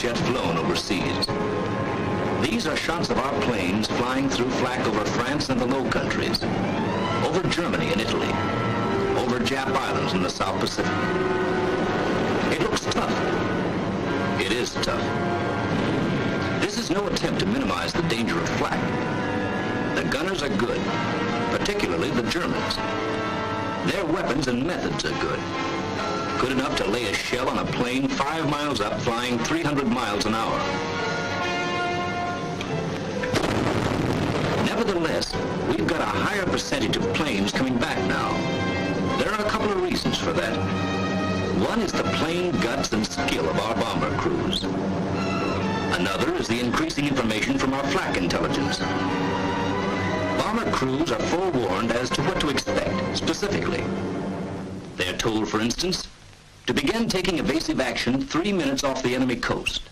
yet flown overseas. These are shots of our planes flying through flak over France and the Low Countries, over Germany and Italy, over Jap Islands in the South Pacific. It looks tough. It is tough. This is no attempt to minimize the danger of flak. The gunners are good, particularly the Germans. Their weapons and methods are good. Good enough to lay a shell on a plane 5 miles up, flying 300 miles an hour. Nevertheless, we've got a higher percentage of planes coming back now. There are a couple of reasons for that. One is the plain guts and skill of our bomber crews. Another is the increasing information from our flak intelligence. Bomber crews are forewarned as to what to expect, specifically. They are told, for instance, to begin taking evasive action 3 minutes off the enemy coast.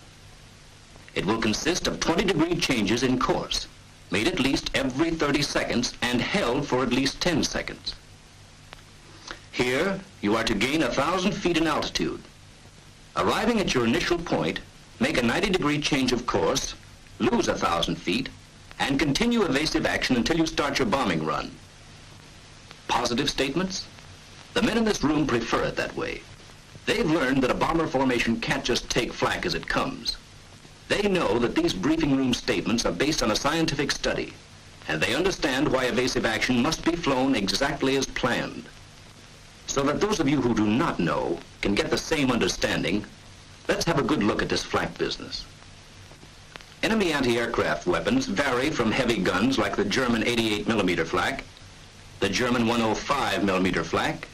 It will consist of 20-degree changes in course, made at least every 30 seconds and held for at least 10 seconds. Here, you are to gain 1,000 feet in altitude. Arriving at your initial point, make a 90-degree change of course, lose 1,000 feet, and continue evasive action until you start your bombing run. Positive statements? The men in this room prefer it that way. They've learned that a bomber formation can't just take flak as it comes. They know that these briefing room statements are based on a scientific study, and they understand why evasive action must be flown exactly as planned. So that those of you who do not know can get the same understanding, let's have a good look at this flak business. Enemy anti-aircraft weapons vary from heavy guns like the German 88mm flak, the German 105mm flak,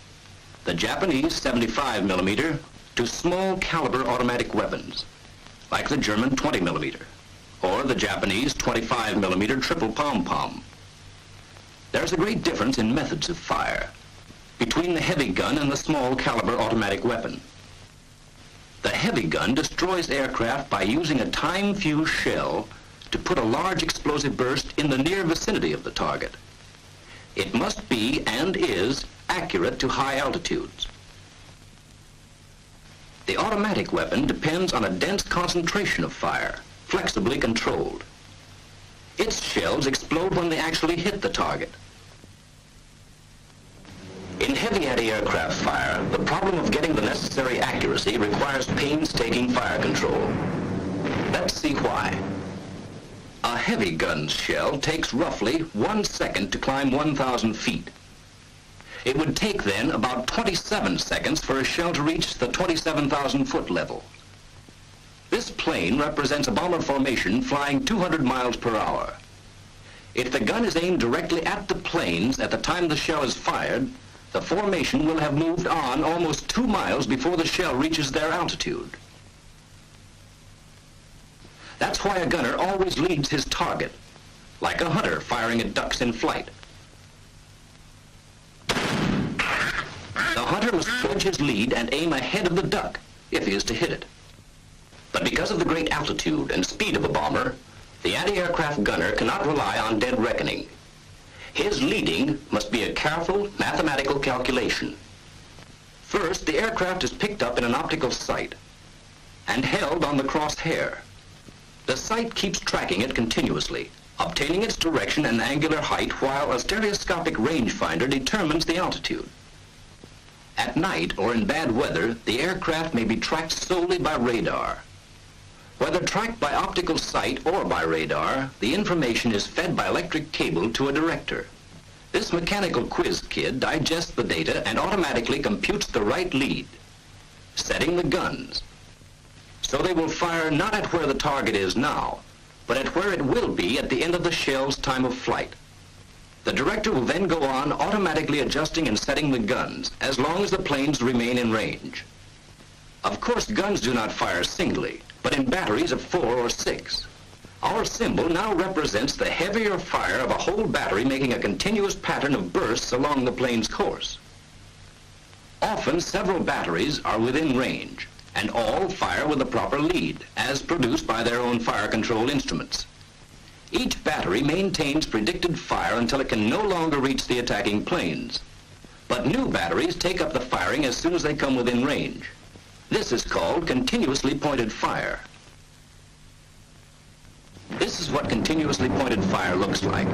the Japanese 75mm, to small caliber automatic weapons, like the German 20mm, or the Japanese 25mm triple pom-pom. There's a great difference in methods of fire between the heavy gun and the small caliber automatic weapon. The heavy gun destroys aircraft by using a time-fused shell to put a large explosive burst in the near vicinity of the target. It must be, and is, accurate to high altitudes. The automatic weapon depends on a dense concentration of fire, flexibly controlled. Its shells explode when they actually hit the target. In heavy anti-aircraft fire, the problem of getting the necessary accuracy requires painstaking fire control. Let's see why. A heavy gun's shell takes roughly 1 second to climb 1,000 feet. It would take then about 27 seconds for a shell to reach the 27,000-foot level. This plane represents a bomber formation flying 200 miles per hour. If the gun is aimed directly at the planes at the time the shell is fired, the formation will have moved on almost 2 miles before the shell reaches their altitude. That's why a gunner always leads his target, like a hunter firing at ducks in flight. The hunter must judge his lead and aim ahead of the duck, if he is to hit it. But because of the great altitude and speed of a bomber, the anti-aircraft gunner cannot rely on dead reckoning. His leading must be a careful mathematical calculation. First, the aircraft is picked up in an optical sight and held on the crosshair. The sight keeps tracking it continuously, obtaining its direction and angular height while a stereoscopic rangefinder determines the altitude. At night or in bad weather, the aircraft may be tracked solely by radar. Whether tracked by optical sight or by radar, the information is fed by electric cable to a director. This mechanical quiz kid digests the data and automatically computes the right lead, setting the guns. So they will fire not at where the target is now, but at where it will be at the end of the shell's time of flight. The director will then go on automatically adjusting and setting the guns as long as the planes remain in range. Of course, guns do not fire singly, but in batteries of 4 or 6. Our symbol now represents the heavier fire of a whole battery making a continuous pattern of bursts along the plane's course. Often, several batteries are within range, and all fire with the proper lead, as produced by their own fire control instruments. Each battery maintains predicted fire until it can no longer reach the attacking planes. But new batteries take up the firing as soon as they come within range. This is called continuously pointed fire. This is what continuously pointed fire looks like.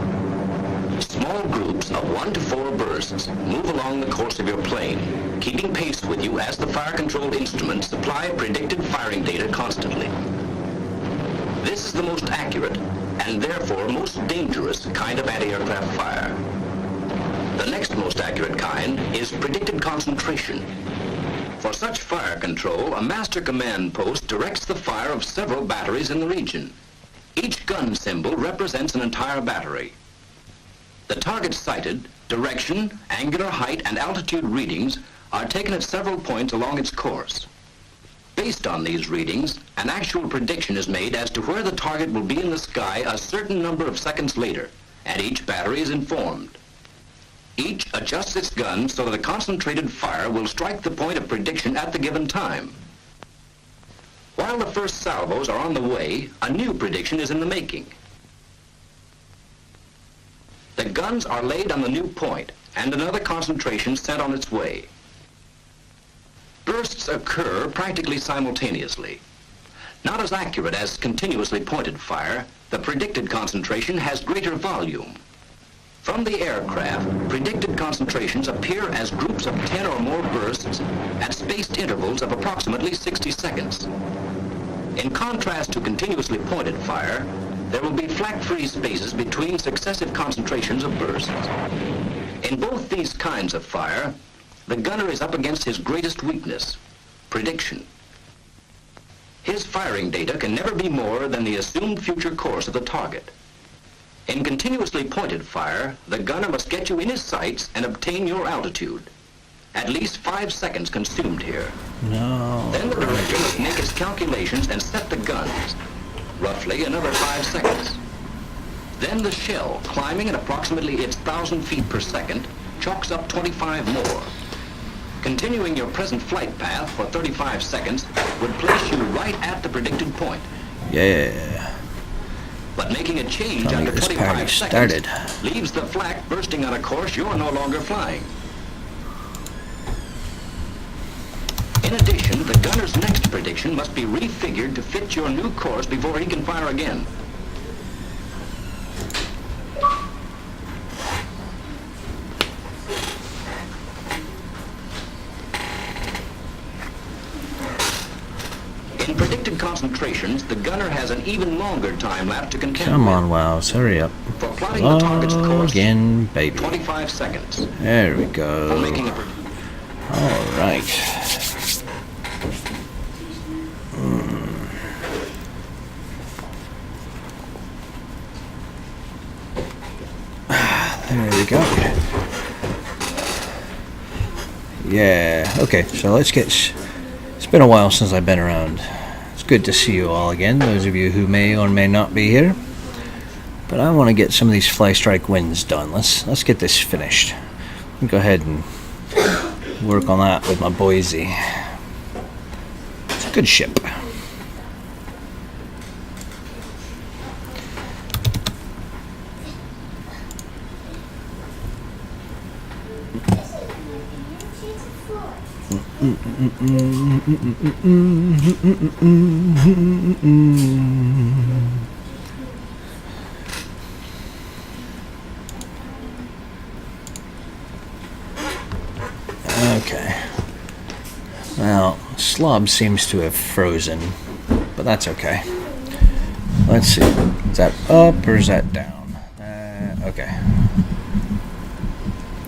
Small groups of 1 to 4 bursts move along the course of your plane, keeping pace with you as the fire-controlled instruments supply predicted firing data constantly. This is the most accurate, and therefore most dangerous kind of anti-aircraft fire. The next most accurate kind is predicted concentration. For such fire control, a master command post directs the fire of several batteries in the region. Each gun symbol represents an entire battery. The target sighted, direction, angular height, and altitude readings are taken at several points along its course. Based on these readings, an actual prediction is made as to where the target will be in the sky a certain number of seconds later, and each battery is informed. Each adjusts its gun so that a concentrated fire will strike the point of prediction at the given time. While the first salvos are on the way, a new prediction is in the making. The guns are laid on the new point, and another concentration sent on its way. Bursts occur practically simultaneously. Not as accurate as continuously pointed fire, the predicted concentration has greater volume. From the aircraft, predicted concentrations appear as groups of 10 or more bursts at spaced intervals of approximately 60 seconds. In contrast to continuously pointed fire, there will be flak-free spaces between successive concentrations of bursts. In both these kinds of fire, the gunner is up against his greatest weakness, prediction. His firing data can never be more than the assumed future course of the target. In continuously pointed fire, the gunner must get you in his sights and obtain your altitude. At least 5 seconds consumed here. No. Then the director must make his calculations and set the guns. Roughly another 5 seconds. Then the shell, climbing at approximately its 1,000 feet per second, chalks up 25 more. Continuing your present flight path for 35 seconds would place you right at the predicted point. Yeah. But making a change Tell me after this 25 party seconds started. leaves the flak bursting on a course you're no longer flying. In addition, the gunner's next prediction must be refigured to fit your new course before he can fire again. In predicted concentrations, the gunner has an even longer time lapse to contend Come with. on, Wows, hurry up. For plotting the target's course, Again, baby. 25 seconds. There we For go. making a All right. There we go. Yeah, okay, so let's get... It's been a while since I've been around. It's good to see you all again, those of you who may or may not be here. But I want to get some of these Fly Strike Winds done. Let's get this finished. Go ahead and work on that with my Boise. It's a good ship. Okay. Well, Slob seems to have frozen, but that's okay. Let's see. Is that up or is that down? Okay.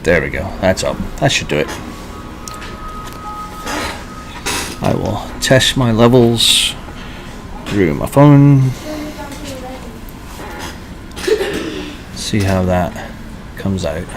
There we go. That's up. That should do it. I will test my levels through my phone. See how that comes out.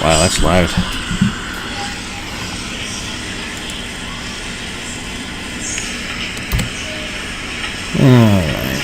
Wow, that's loud. Alright.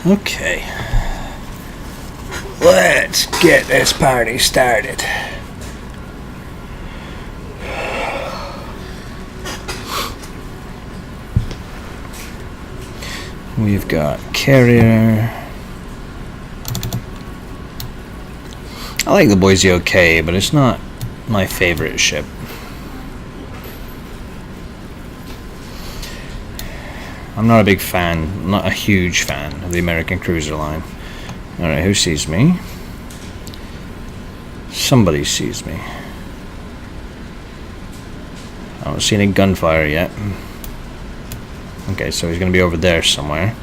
Okay. Let's get this party started. We've got carrier. I like the Boise okay, but it's not my favorite ship. I'm not a big fan, not a huge fan of the American cruiser line. Alright, who sees me? Somebody sees me. I don't see any gunfire yet. Okay, so he's gonna be over there somewhere.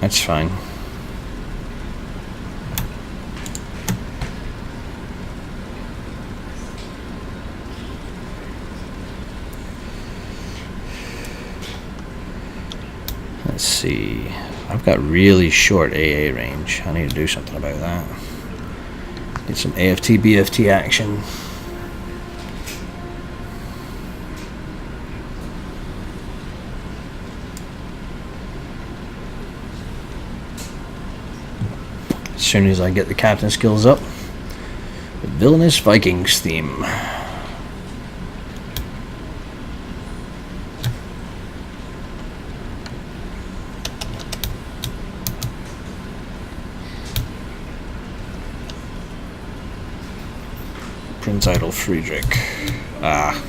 That's fine. Let's see. I've got really short AA range. I need to do something about that. Get some AFT, BFT action. As soon as I get the captain skills up, the Villainous Vikings theme. Prince Idol Friedrich. Ah.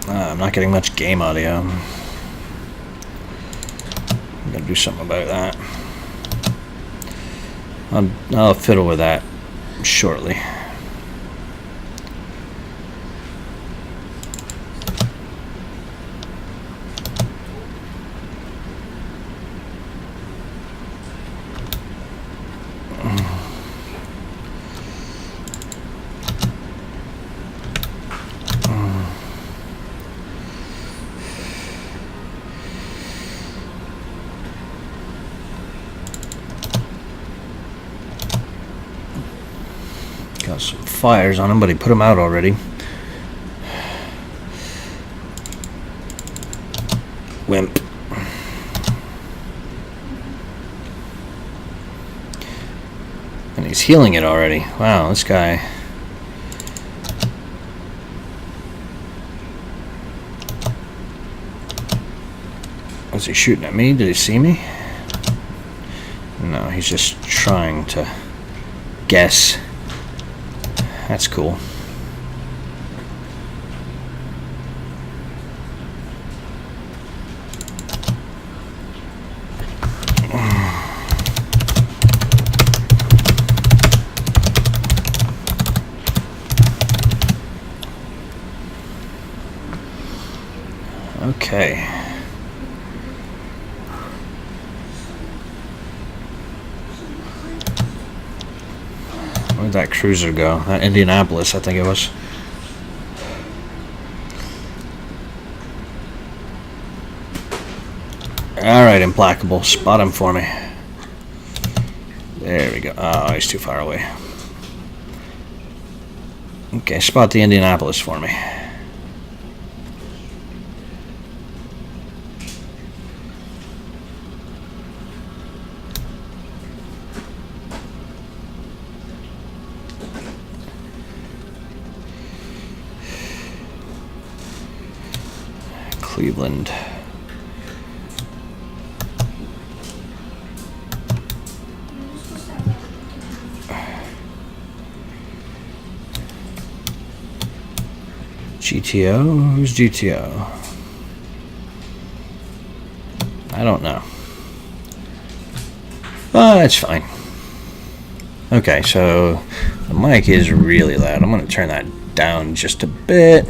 I'm not getting much game audio. I'm gonna do something about that. I'll fiddle with that shortly. Got some fires on him, but he put them out already. Wimp. And he's healing it already. Wow, this guy. Was he shooting at me? Did he see me? No, he's just trying to guess. That's cool. Okay. Where'd that cruiser go? Indianapolis, I think it was. Alright, Implacable. Spot him for me. There we go. Oh, he's too far away. Okay, spot the Indianapolis for me. Cleveland. GTO? Who's GTO? I don't know. Oh, that's fine. Okay, so the mic is really loud. I'm going to turn that down just a bit.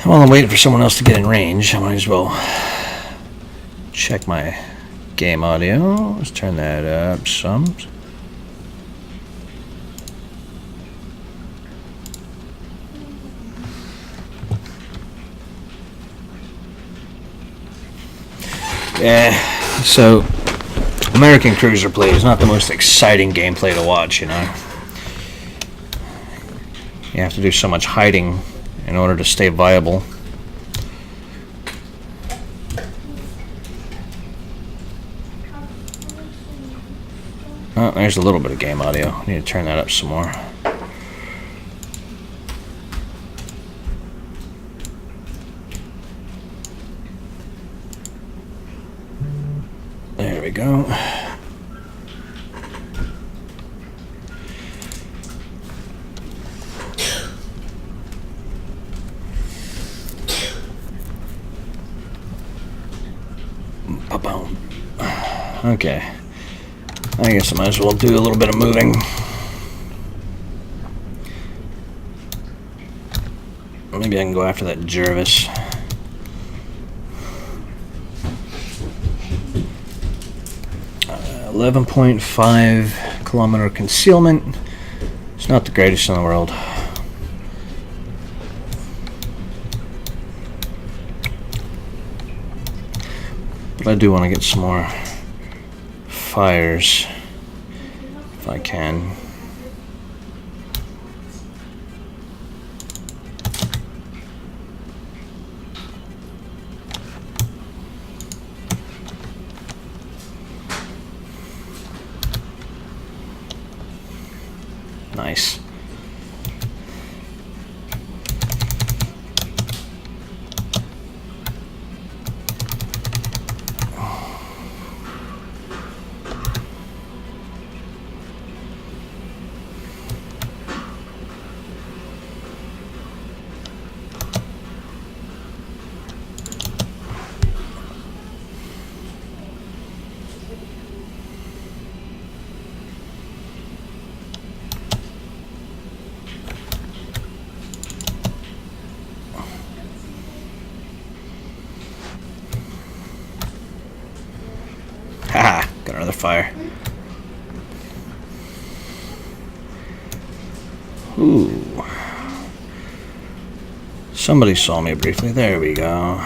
While I'm waiting for someone else to get in range, I might as well check my game audio. Let's turn that up some. Yeah, so American Cruiser play is not the most exciting gameplay to watch, you know. You have to do so much hiding in order to stay viable. Oh, there's a little bit of game audio. I need to turn that up some more. There we go. Ba-boom. Okay. I guess I might as well do a little bit of moving. Maybe I can go after that Jervis. Uh, 11.5 kilometer concealment. It's not the greatest in the world. But I do want to get some more fires if I can. Nice. Haha, got another fire. Ooh. Somebody saw me briefly. There we go.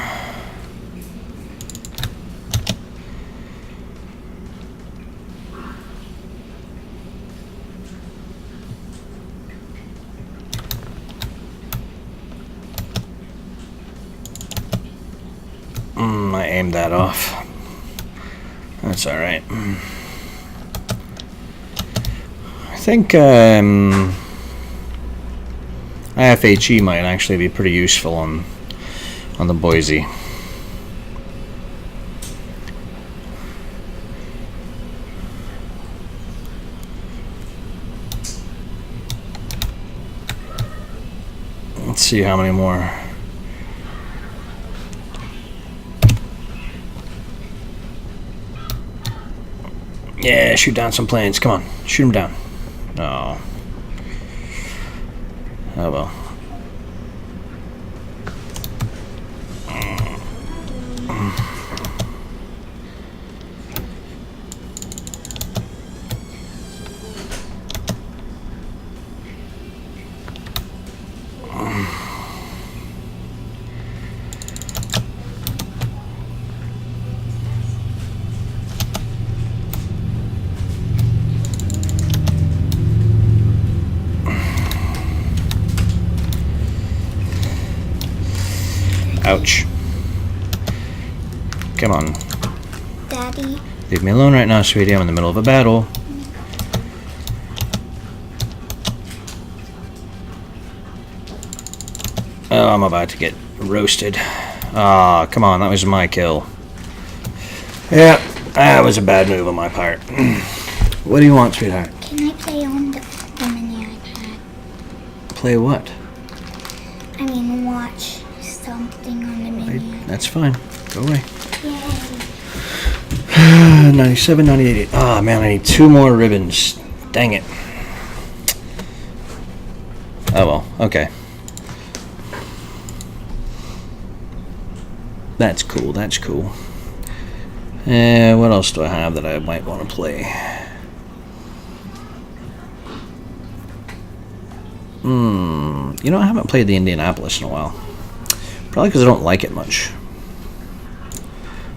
I aimed that off. That's alright. I think IFHE might actually be pretty useful on the Boise. Let's see how many more. Yeah, shoot down some planes. Come on, shoot them down. Oh. Oh well. Ouch. Come on. Daddy. Leave me alone right now, sweetie. I'm in the middle of a battle. Oh, I'm about to get roasted. Ah, come on. That was my kill. Yeah, that was a bad move on my part. What do you want, sweetheart? Can I play on the mini iPad? Play what? I mean, watch something on the mini iPad. That's fine. Go away. Yay. 97, 98. Ah, man, I need 2 more ribbons. Dang it. Oh, well. Okay. That's cool. That's cool. What else do I have that I might want to play? You know, I haven't played the Indianapolis in a while. Probably because I don't like it much.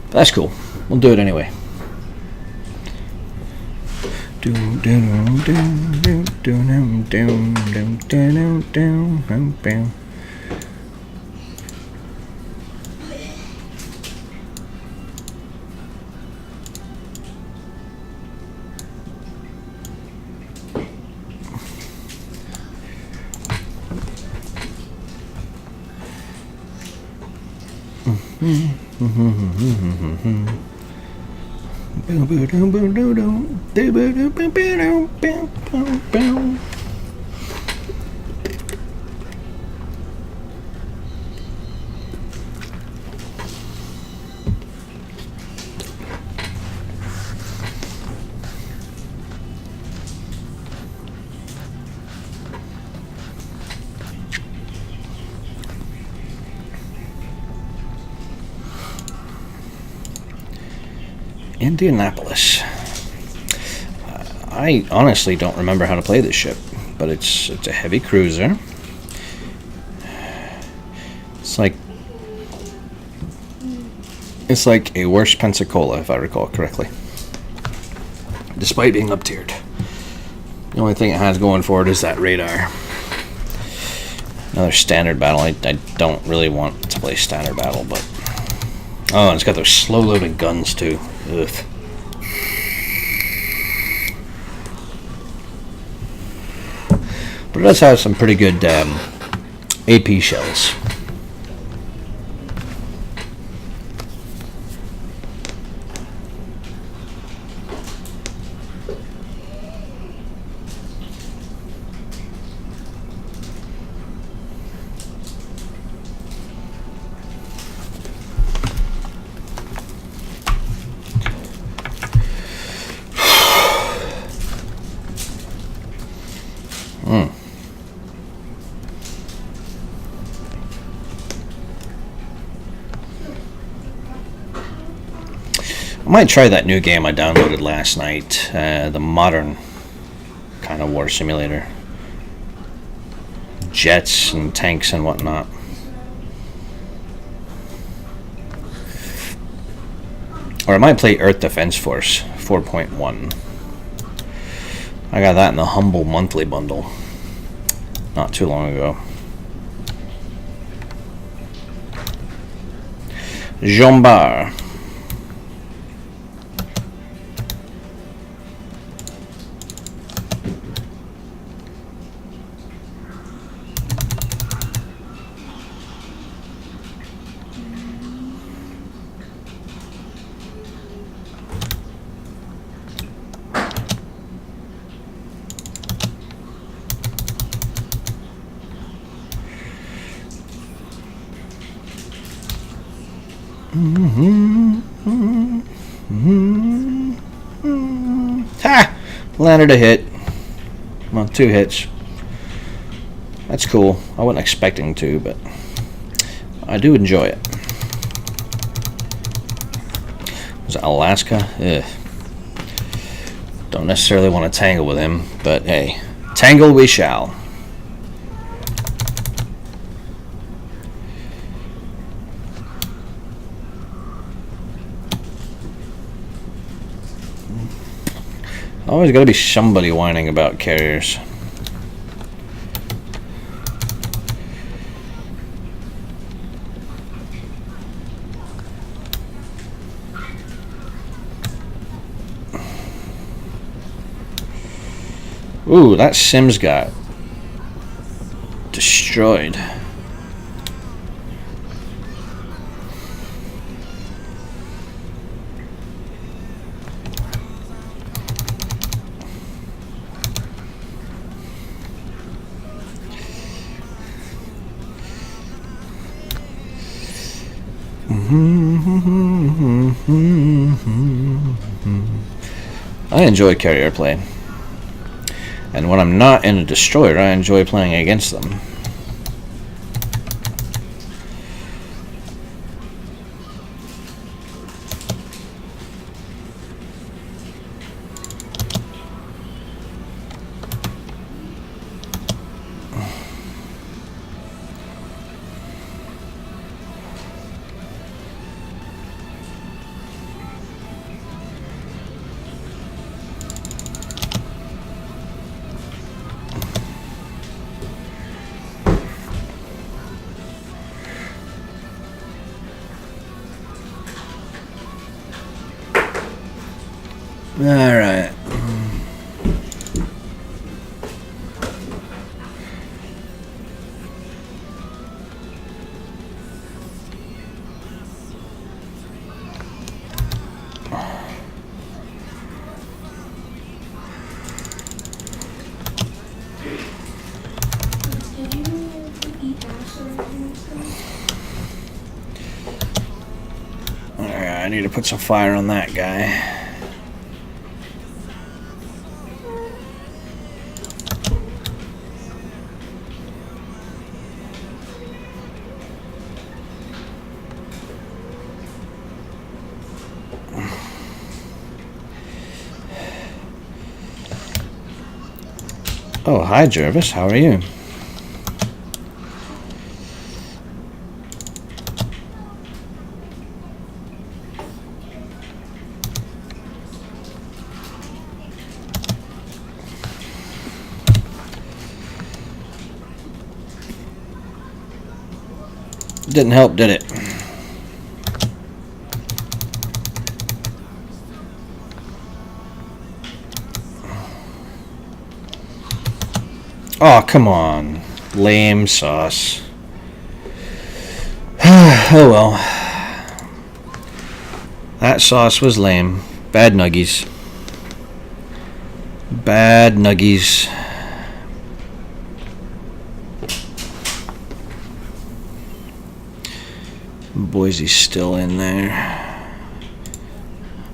But that's cool. we'll do it anyway. Indianapolis. I honestly don't remember how to play this ship, but it's a heavy cruiser. It's like a worse Pensacola, if I recall correctly, despite being up tiered. The only thing it has going for it is that radar. Another standard battle. I don't really want to play standard battle, but oh, and it's got those slow loading guns too. Ugh. But it does have some pretty good AP shells. I might try that new game I downloaded last night, the modern kind of war simulator. Jets and tanks and whatnot. Or I might play Earth Defense Force 4.1. I got that in the Humble monthly bundle not too long ago. Jean Bar. Ha! Landed a hit. Well, 2 hits. That's cool. I wasn't expecting to, but I do enjoy it. Was it Alaska? Ugh. Don't necessarily want to tangle with him, but hey, tangle we shall. Always gotta be somebody whining about carriers. Ooh, that Sims got destroyed. I enjoy carrier play. And when I'm not in a destroyer, I enjoy playing against them. Alright. Alright, I need to put some fire on that guy. Oh, hi Jervis, how are you? Didn't help, did it? Oh, come on. Lame sauce. Oh well. That sauce was lame. Bad nuggies. Bad nuggies. Boise's still in there.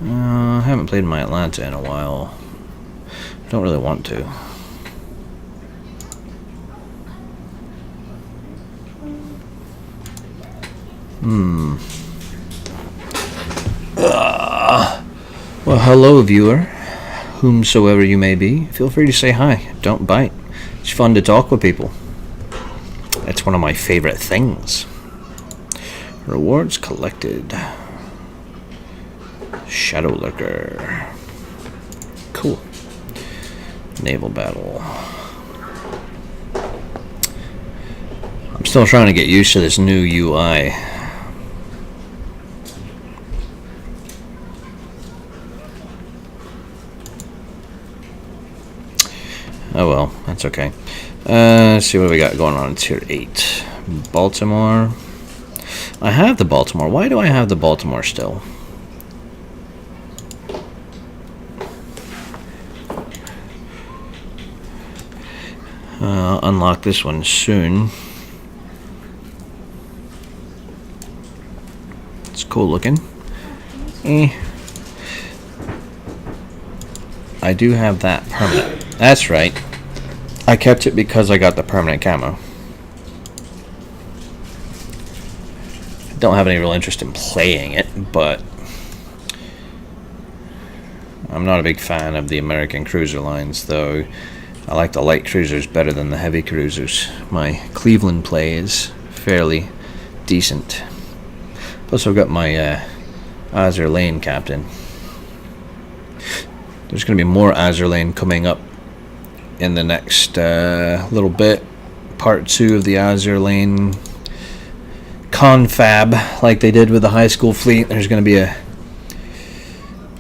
I haven't played my Atlanta in a while. Don't really want to. Well, hello, viewer. Whomsoever you may be, feel free to say hi. Don't bite. It's fun to talk with people. That's one of my favorite things. Rewards collected. Shadow Lurker. Cool. Naval battle. I'm still trying to get used to this new UI. Oh well, that's okay. Let's see what we got going on in Tier 8. Baltimore. I have the Baltimore. Why do I have the Baltimore still? I'll unlock this one soon. It's cool looking. I do have that permanent. That's right. I kept it because I got the permanent camo. I don't have any real interest in playing it, but I'm not a big fan of the American cruiser lines, though. I like the light cruisers better than the heavy cruisers. My Cleveland play is fairly decent. Plus I've got my Azur Lane captain. There's going to be more Azur Lane coming up in the next little bit. Part 2 of the Azur Lane confab, like they did with the high school fleet. There's going to be a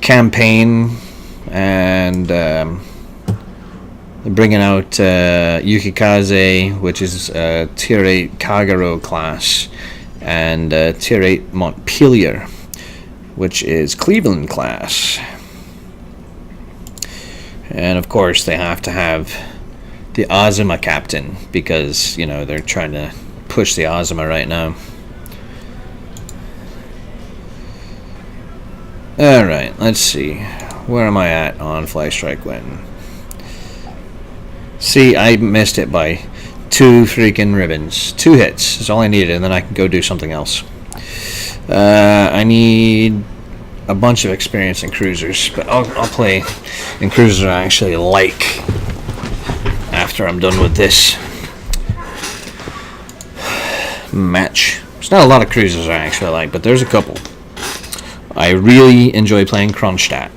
campaign, and they're bringing out Yukikaze, which is Tier 8 Kagero class, and Tier 8 Montpelier, which is Cleveland class. And of course they have to have the Azuma captain, because, you know, they're trying to push the Azuma right now. Alright, let's see. Where am I at on Fly Strike Win? See, I missed it by 2 freaking ribbons. 2 hits is all I needed, and then I can go do something else. I need a bunch of experience in cruisers, but I'll play in cruisers I actually like after I'm done with this match. There's not a lot of cruisers I actually like, but there's a couple. I really enjoy playing Kronstadt.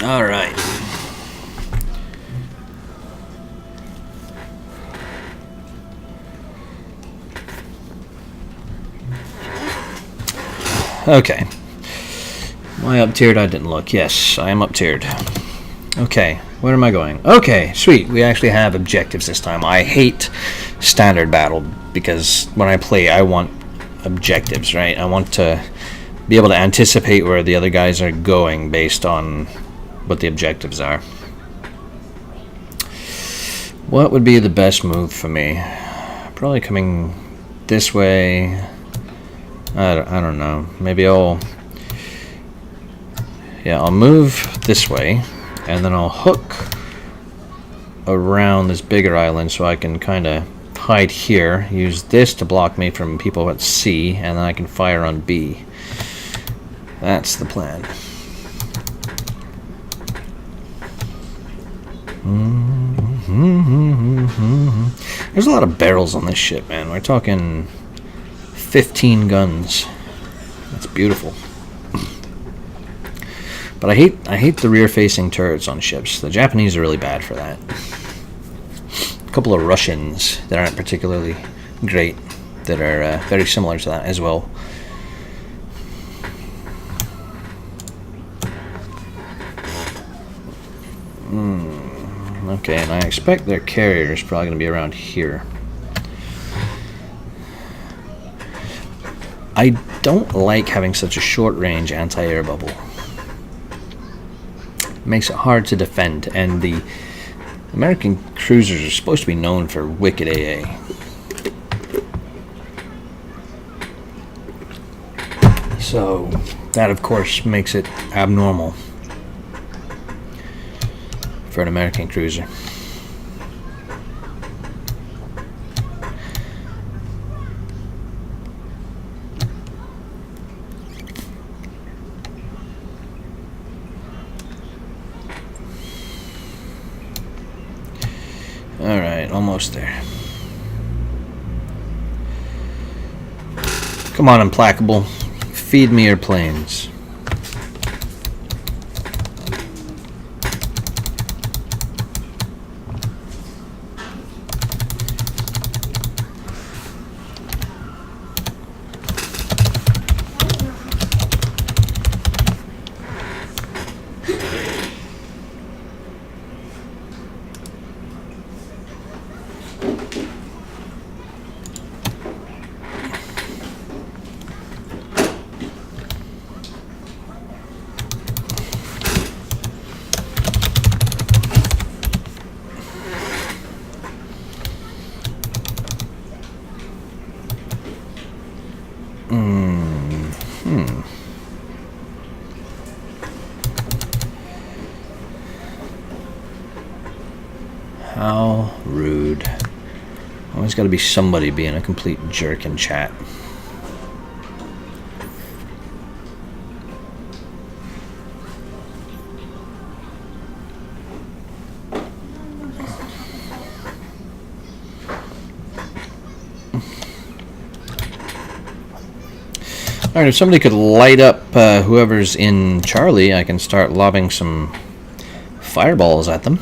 All right. Okay. Am I up tiered? I didn't look. Yes, I am up tiered. Okay, where am I going? Okay, sweet. We actually have objectives this time. I hate standard battle because when I play, I want objectives, right? I want to be able to anticipate where the other guys are going based on what the objectives are. What would be the best move for me? Probably coming this way. I don't know. Maybe I'll move this way, and then I'll hook around this bigger island so I can kind of hide here. Use this to block me from people at C, and then I can fire on B. That's the plan. There's a lot of barrels on this ship, man. We're talking 15 guns. That's beautiful. But I hate the rear-facing turrets on ships. The Japanese are really bad for that. A couple of Russians that aren't particularly great that are very similar to that as well. Okay, and I expect their carrier is probably going to be around here. I don't like having such a short-range anti-air bubble. It makes it hard to defend, and the American cruisers are supposed to be known for wicked AA. So that, of course, makes it abnormal for an American cruiser. Alright, almost there. Come on, Implacable. Feed me your planes. How rude. Always got to be somebody being a complete jerk in chat. Alright, if somebody could light up whoever's in Charlie, I can start lobbing some fireballs at them.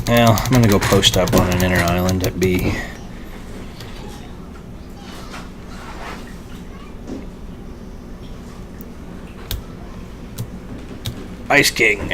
Well, I'm gonna go post up on an inner island at B. Ice King.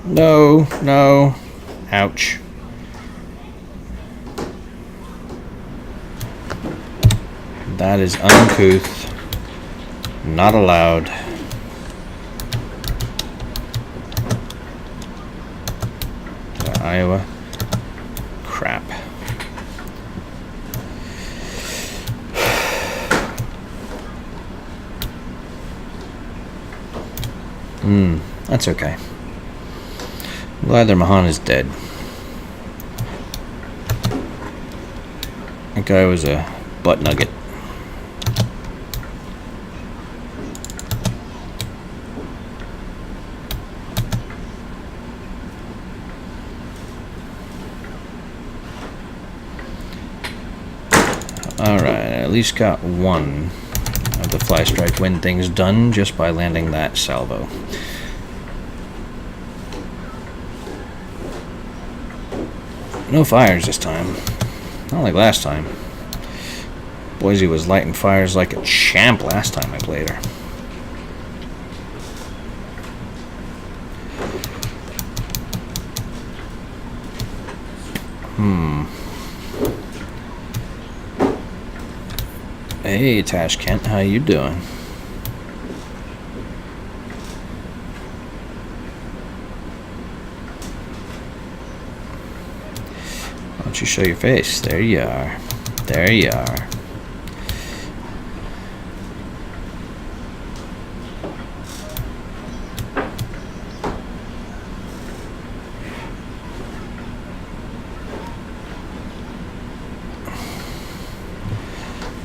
No, no. Ouch. That is uncouth. Not allowed. Iowa. Crap. That's okay. I'm glad their Mahan is dead. That guy was a butt nugget. Alright, I at least got one of the fly strike wind things done just by landing that salvo. No fires this time. Not like last time. Boise was lighting fires like a champ last time I played her. Hey, Tashkent, how you doing? Why don't you show your face? There you are. There you are.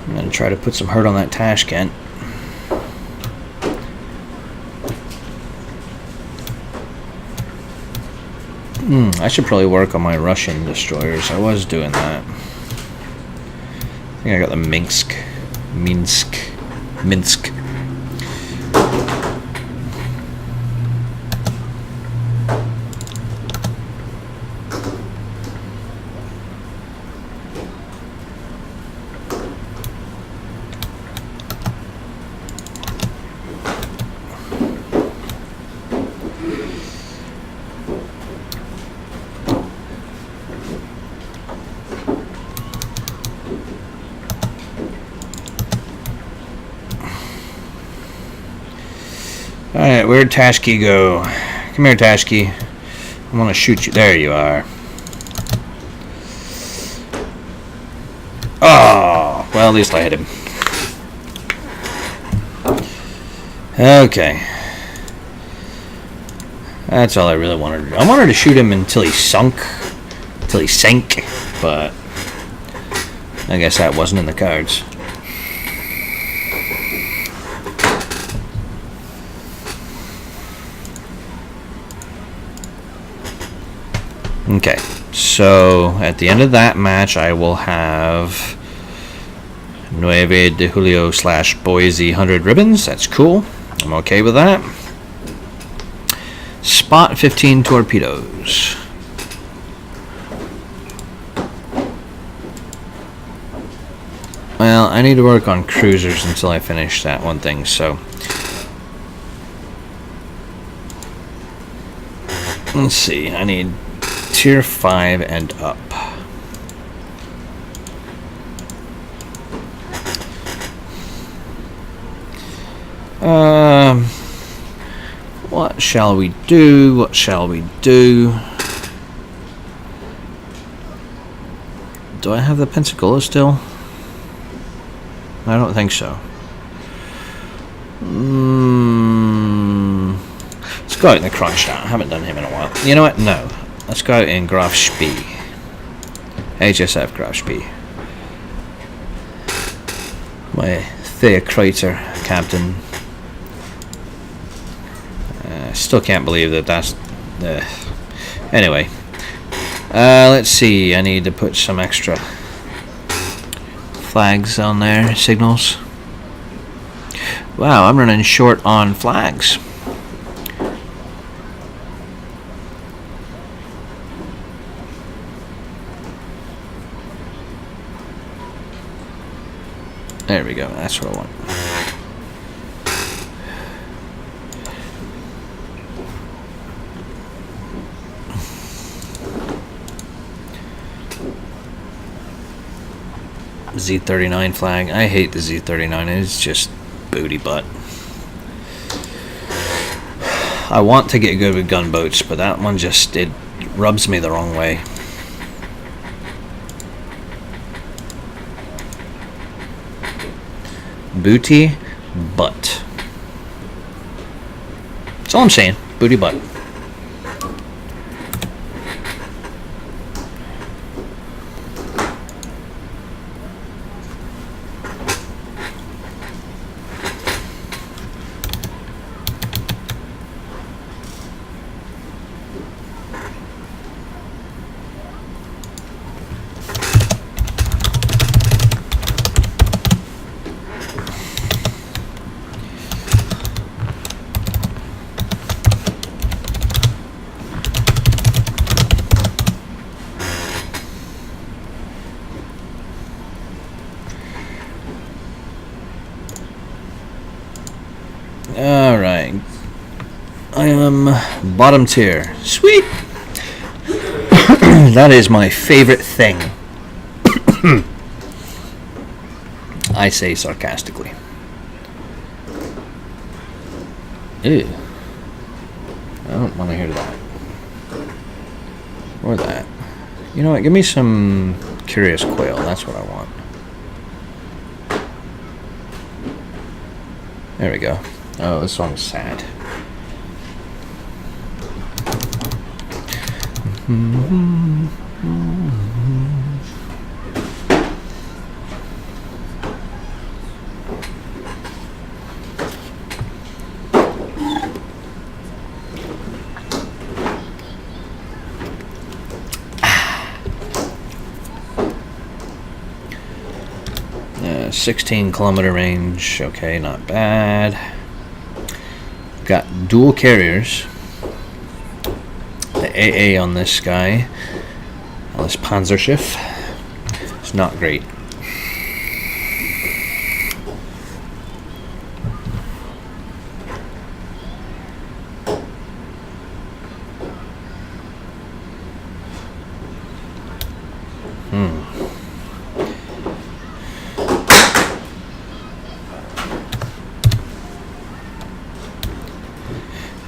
I'm going to try to put some hurt on that Tashkent. I should probably work on my Russian destroyers. I was doing that. I think I got the Minsk. Alright, where'd Tashki go? Come here, Tashki. I want to shoot you. There you are. Oh, well, at least I hit him. Okay. That's all I really wanted to do. I wanted to shoot him until he sank, but I guess that wasn't in the cards. Okay, so at the end of that match, I will have 9 de Julio / Boise 100 ribbons. That's cool. I'm okay with that. Spot 15 torpedoes. Well, I need to work on cruisers until I finish that one thing, so let's see. I need Tier 5 and up. What shall we do? What shall we do? Do I have the Pensacola still? I don't think so. Let's go out in the Kronstadt. I haven't done him in a while. You know what? No. Let's go out in Graf Spee. HSF Graf Spee. My Theocrator captain. Still can't believe that that's... Anyway. Let's see. I need to put some extra flags on there. Signals. Wow, I'm running short on flags. There we go. That's what I want. Z39 flag. I hate the Z39. It's just booty butt. I want to get good with gunboats, but that one just, it rubs me the wrong way. Booty butt. That's all I'm saying. Booty butt. Alright. I am bottom tier. Sweet! That is my favorite thing. I say sarcastically. Ew. I don't want to hear that. Or that. You know what? Give me some curious quail. That's what I want. There we go. Oh, this song's sad. 16-kilometer range. Okay, not bad. Got dual carriers. The AA on this guy, this Panzerschiff, is not great.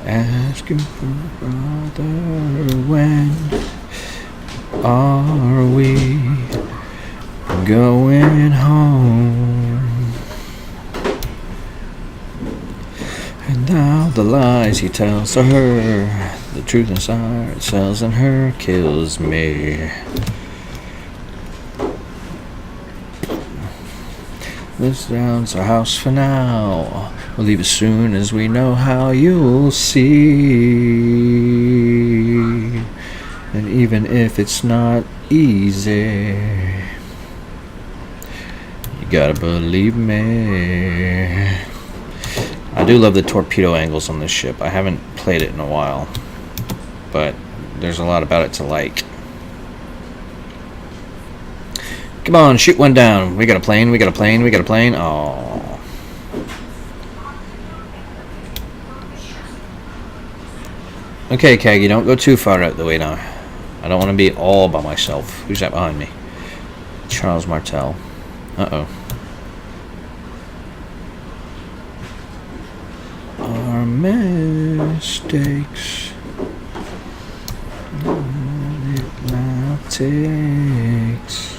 Asking for brother, when are we going home? And now the lies he tells to her, the truth inside sells in her kills me. This down's our house for now. We'll leave as soon as we know how you'll see. And even if it's not easy, you gotta believe me. I do love the torpedo angles on this ship. I haven't played it in a while, but there's a lot about it to like. Come on, shoot one down. We got a plane, we got a plane, we got a plane. Oh. Okay, Kaggy, don't go too far out the way now. I don't want to be all by myself. Who's that behind me? Charles Martel. Uh-oh. Our mistakes. It now takes.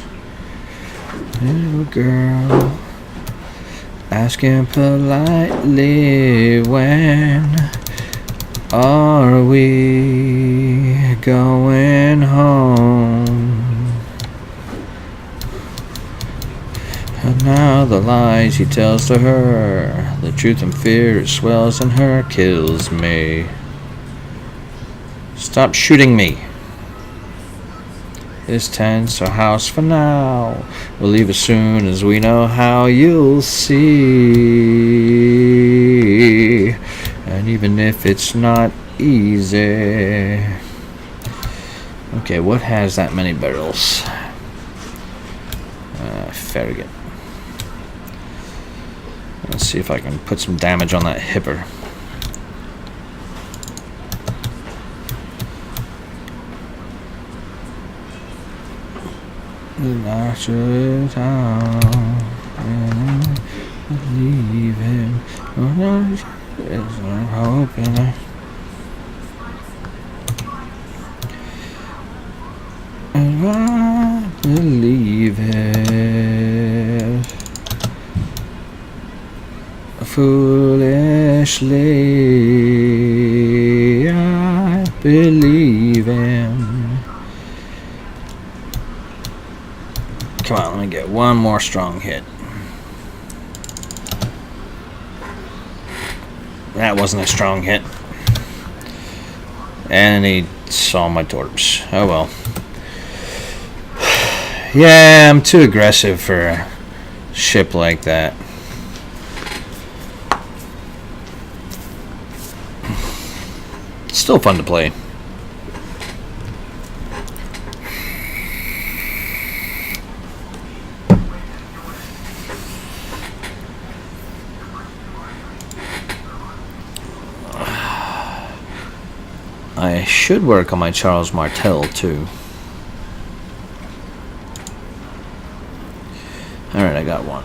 Little girl asking politely, when are we going home? And now the lies he tells to her, the truth and fear it swells in her, kills me. Stop shooting me. This tents our house for now. We'll leave as soon as we know how you'll see. And even if it's not easy. Okay, what has that many barrels? Farragut. Let's see if I can put some damage on that hipper. I should leave him. I'm hoping I believe it. Foolishly, I believe him. Come on, let me get one more strong hit. That wasn't a strong hit. And he saw my torps. Oh well. Yeah, I'm too aggressive for a ship like that. It's still fun to play. I should work on my Charles Martel too. Alright, I got one.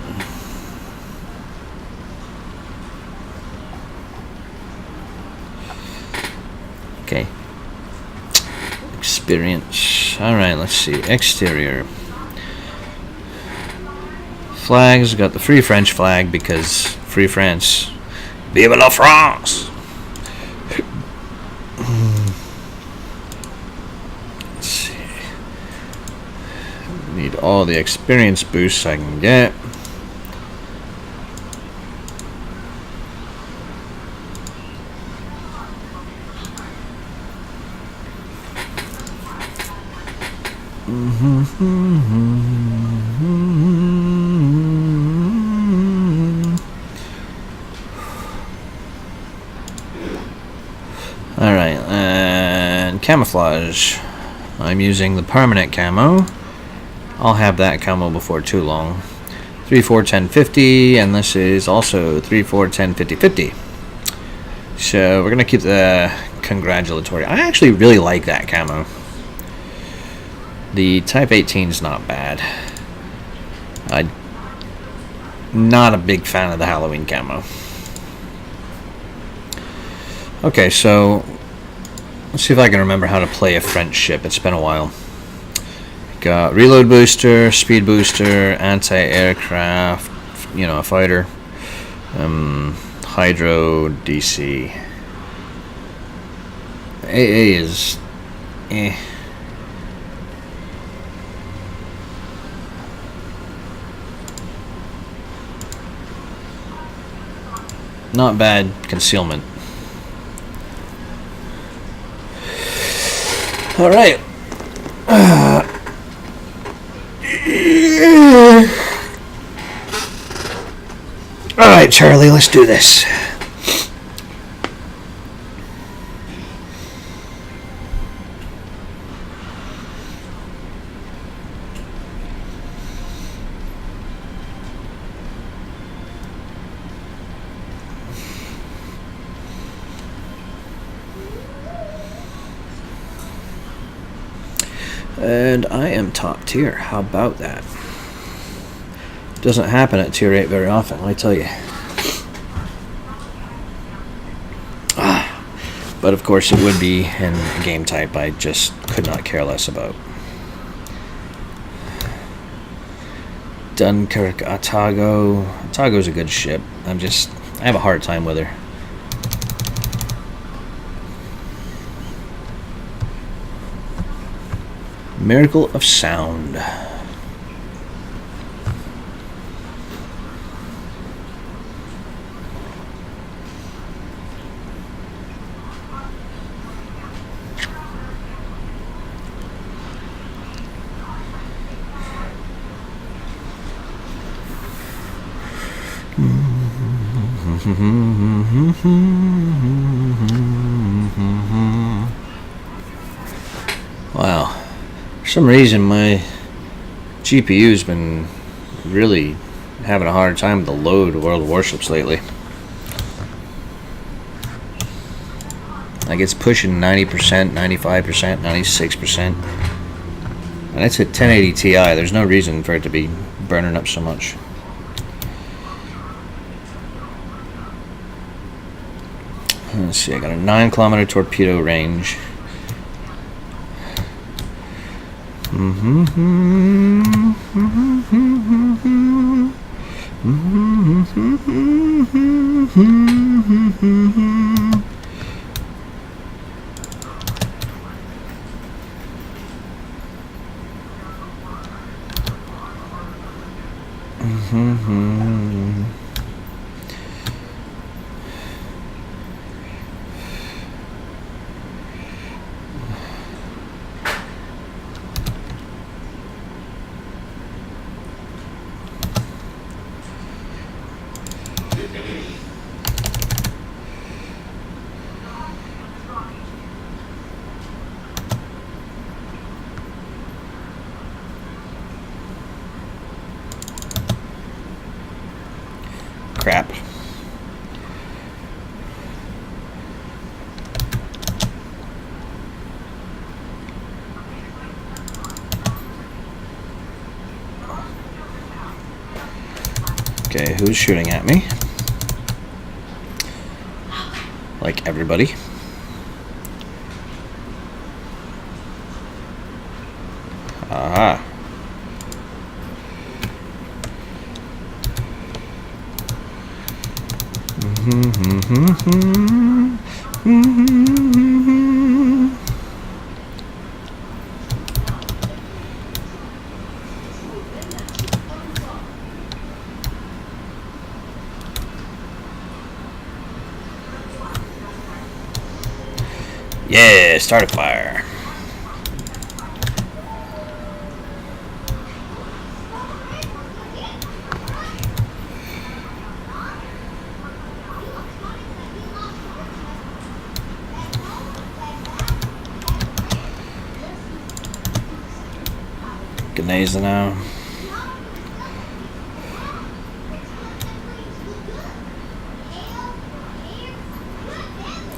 Okay. Experience. Alright, let's see. Exterior. Flags. Got the Free French flag because Free France. Vive la France! Let's see. Need all the experience boosts I can get. Alright, and camouflage. I'm using the permanent camo. I'll have that camo before too long. 3, 4, 10, 50, and this is also 3, 4, 10, 50, 50. So we're going to keep the congratulatory. I actually really like that camo. The Type 18 is not bad. I'm not a big fan of the Halloween camo. Okay, so let's see if I can remember how to play a French ship. It's been a while. Got reload booster, speed booster, anti-aircraft, you know, a fighter, hydro, DC. AA is eh. Not bad concealment. All right. All right, Charlie, let's do this. And I am top tier. How about that? Doesn't happen at tier 8 very often, I tell you. But of course it would be in a game type I just could not care less about. Dunkirk Otago. Otago's a good ship. I have a hard time with her. Miracle of Sound. Wow. For some reason my GPU's been really having a hard time with the load of World of Warships lately. Like it's pushing 90%, 95%, 96%. And it's a 1080 Ti. There's no reason for it to be burning up so much. Let's see, I got a 9-kilometer torpedo range. Crap. Okay, who's shooting at me? Like everybody. Aha. Yeah, start a fire. Grenades now.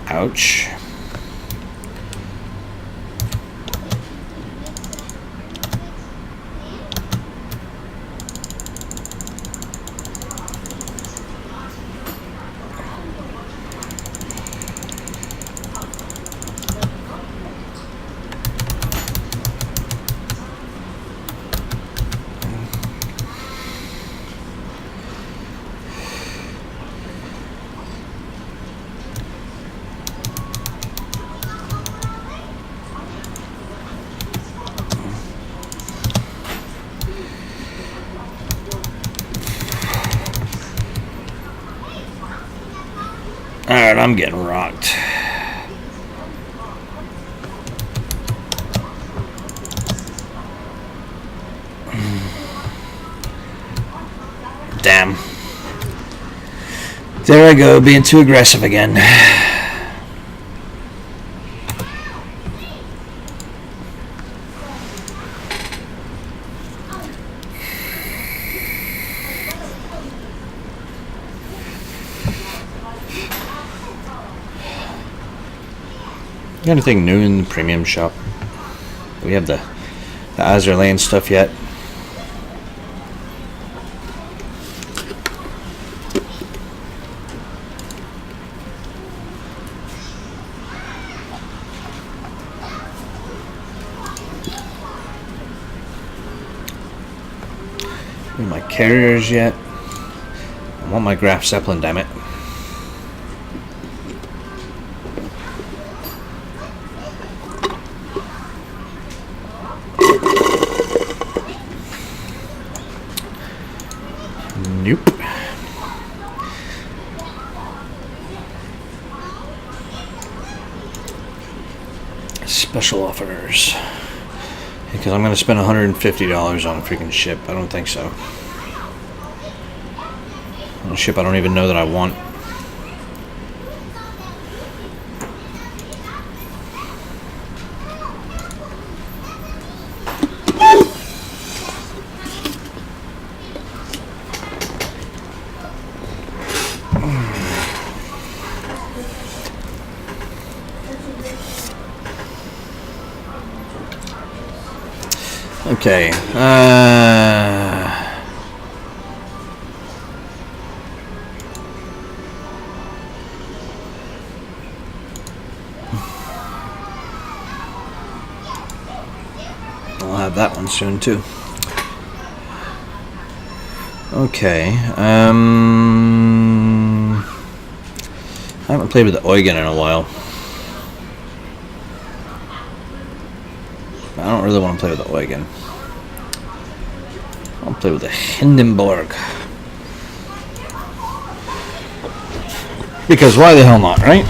Ouch. Alright, I'm getting rocked. Damn. There I go, being too aggressive again. Got anything new in the premium shop? Do we have the Azur Lane stuff yet? My carriers yet? I want my Graf Zeppelin, damn it. Nope. Special offers. Because I'm going to spend $150 on a freaking ship. I don't think so. On a ship I don't even know that I want. Okay. I'll have that one soon too. Okay. I haven't played with the Eugen in a while. I don't really want to play with the Eugen. I'll play with the Hindenburg. Because why the hell not, right?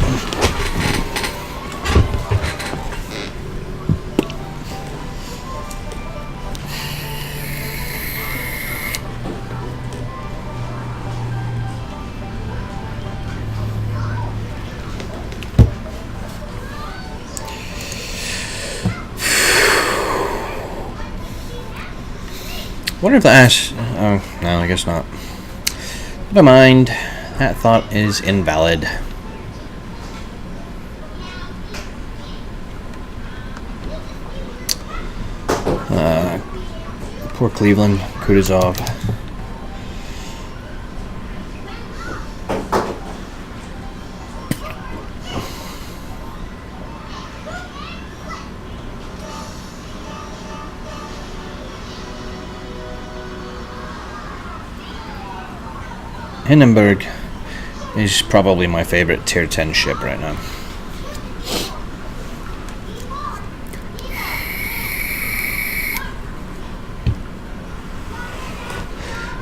Wonder if the Ash... Oh, no, I guess not. Never mind. That thought is invalid. Poor Cleveland. Kutuzov. Hindenburg is probably my favorite tier 10 ship right now.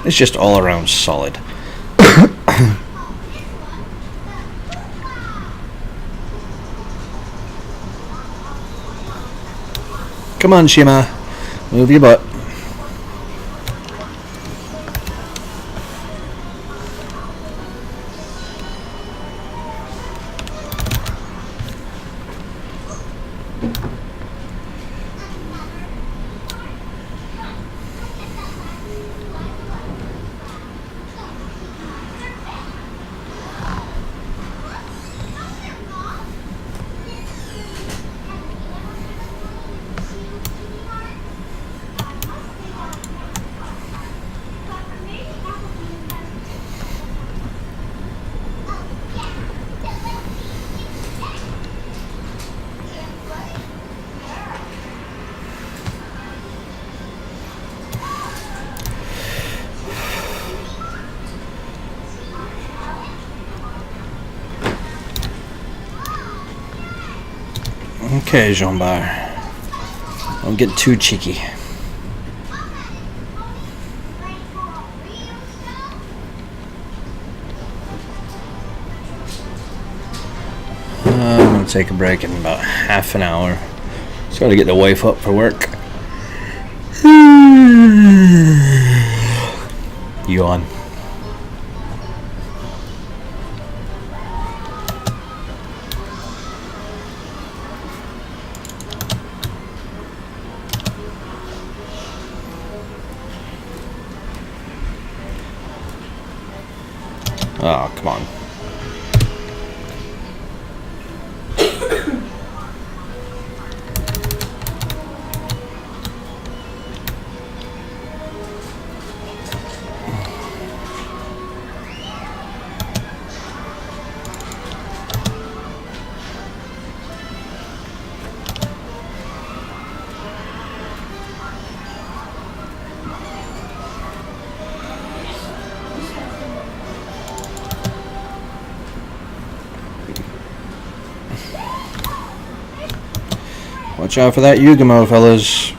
It's just all around solid. Come on, Shima. Move your butt. Okay, Jean-Bar. Don't get too cheeky. I'm gonna take a break in about half an hour. Just gotta get the wife up for work. Yawn. Oh, come on. Watch out for that Yugamo, fellas.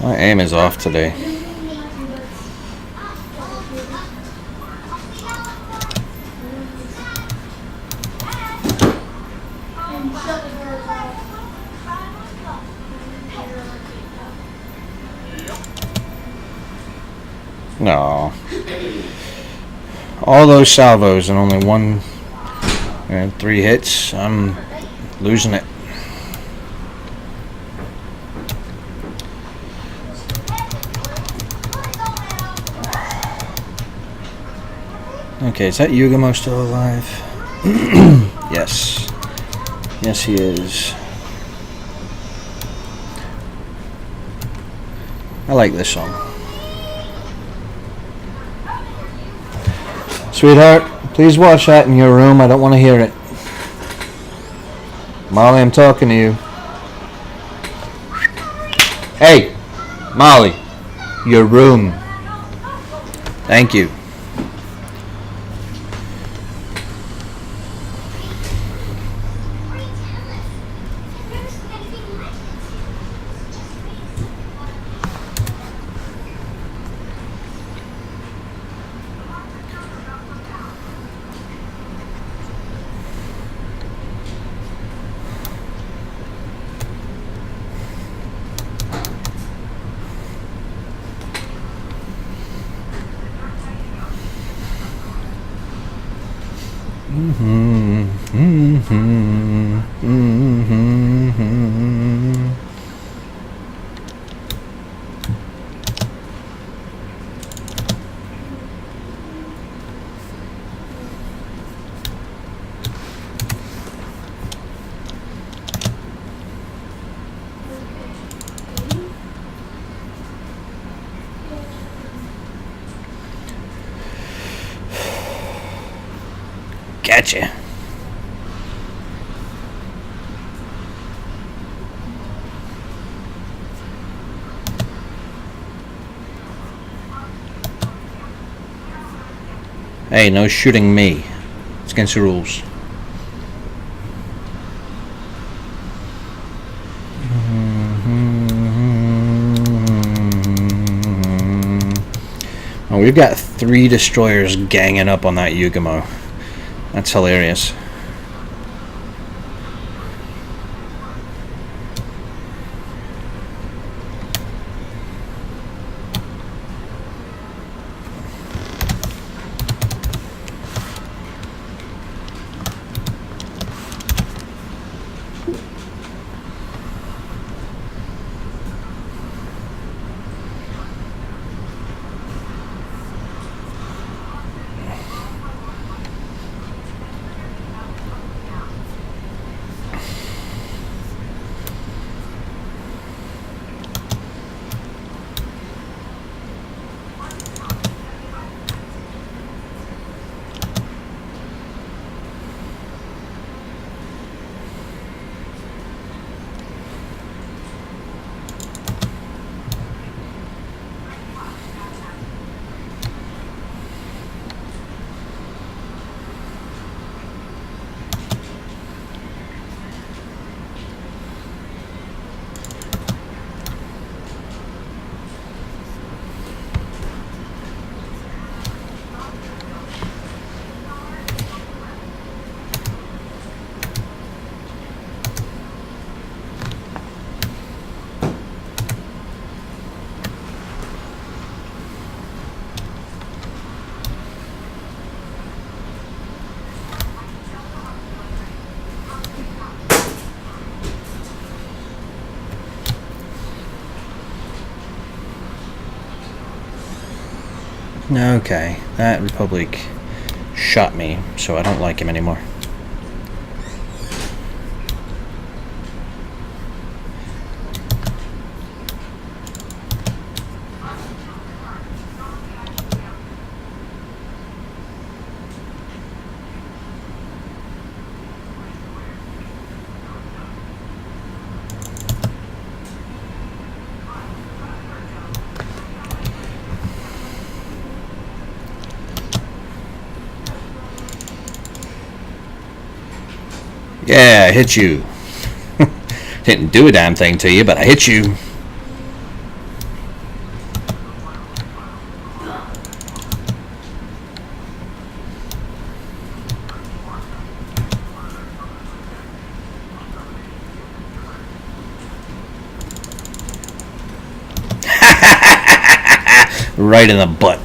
My aim is off today. No. All those salvos and only one and 3 hits. I'm losing it. Okay, is that Yugamo still alive? Yes. Yes, he is. I like this song. Sweetheart, please watch that in your room. I don't want to hear it. Molly, I'm talking to you. Hey, Molly, your room. Thank you. Gotcha. Hey, no shooting me. It's against the rules. Oh, we've got 3 destroyers ganging up on that Yugamo. That's hilarious. Okay, that Republic shot me, so I don't like him anymore. Yeah, I hit you. Didn't do a damn thing to you, but I hit you. Right in the butt.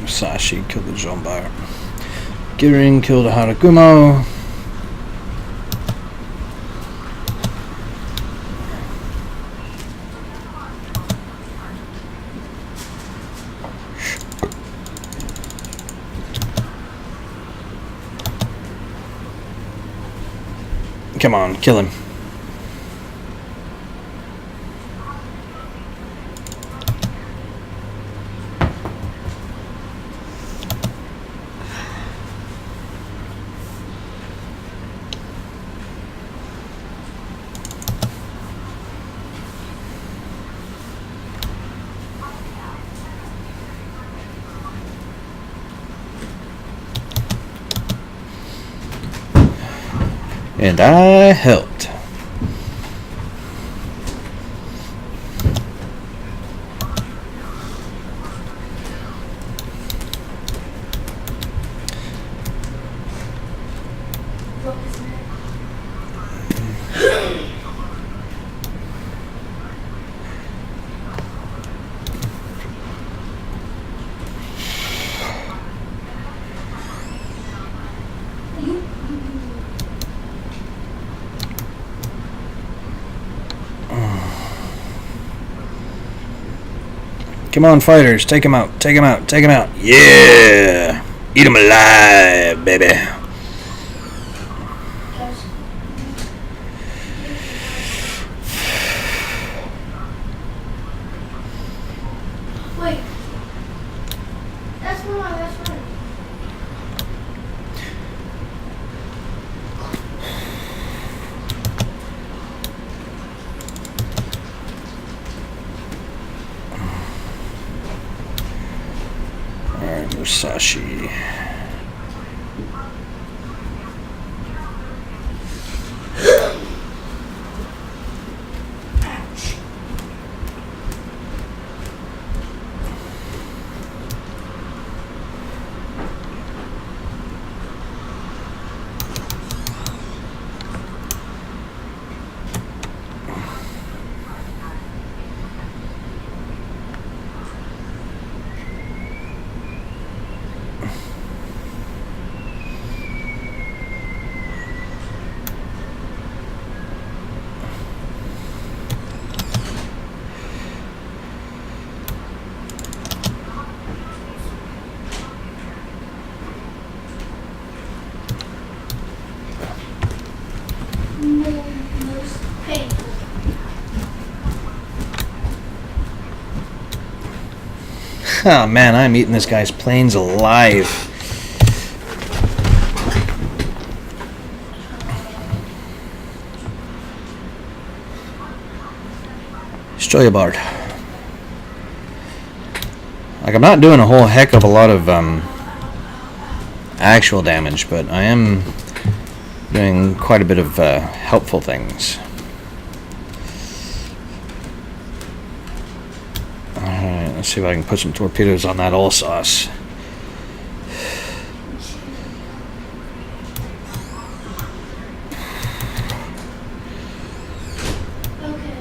Musashi killed the Zombar. Girin killed a Haragumo. Come on, kill him. And I helped. Come on, fighters. Take him out. Take him out. Take him out. Yeah. Eat him alive, baby. Wait. That's one of my best friends. Alright, Musashi. Most painful. Oh man, I'm eating this guy's planes alive. Stroyabard. Like, I'm not doing a whole heck of a lot of actual damage, but I am doing quite a bit of helpful things. Alright, let's see if I can put some torpedoes on that all sauce. Okay.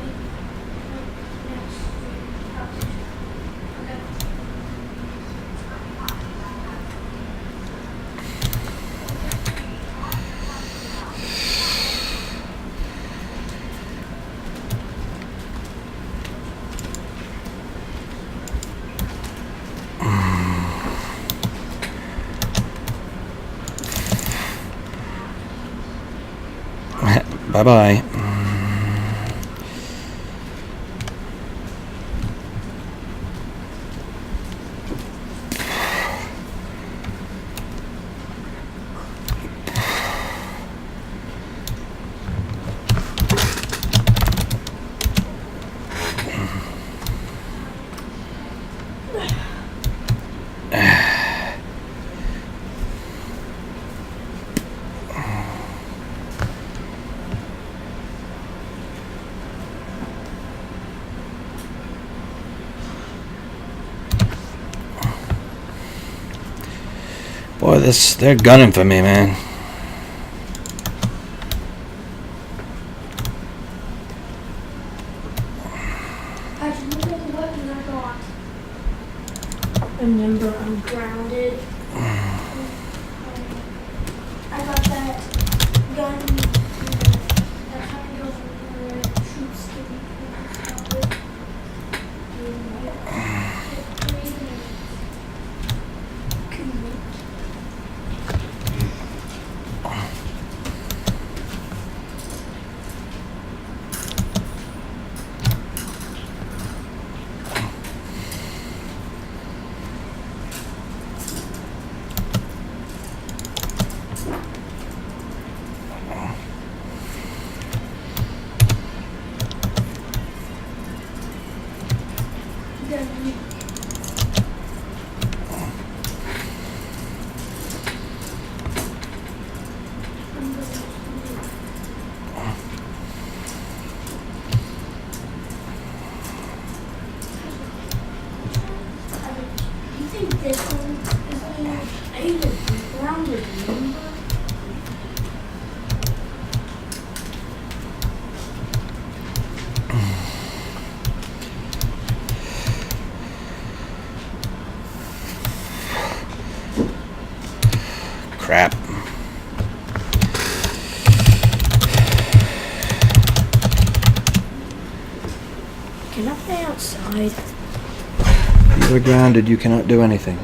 Bye-bye. Boy, they're gunning for me, man. Actually, look at the weapons I got. Remember, I'm grounded. I got that gun. That kind of troops give me. You think this one is only I either grounded, remember? Crap. Can I play outside? You are grounded. You cannot do anything.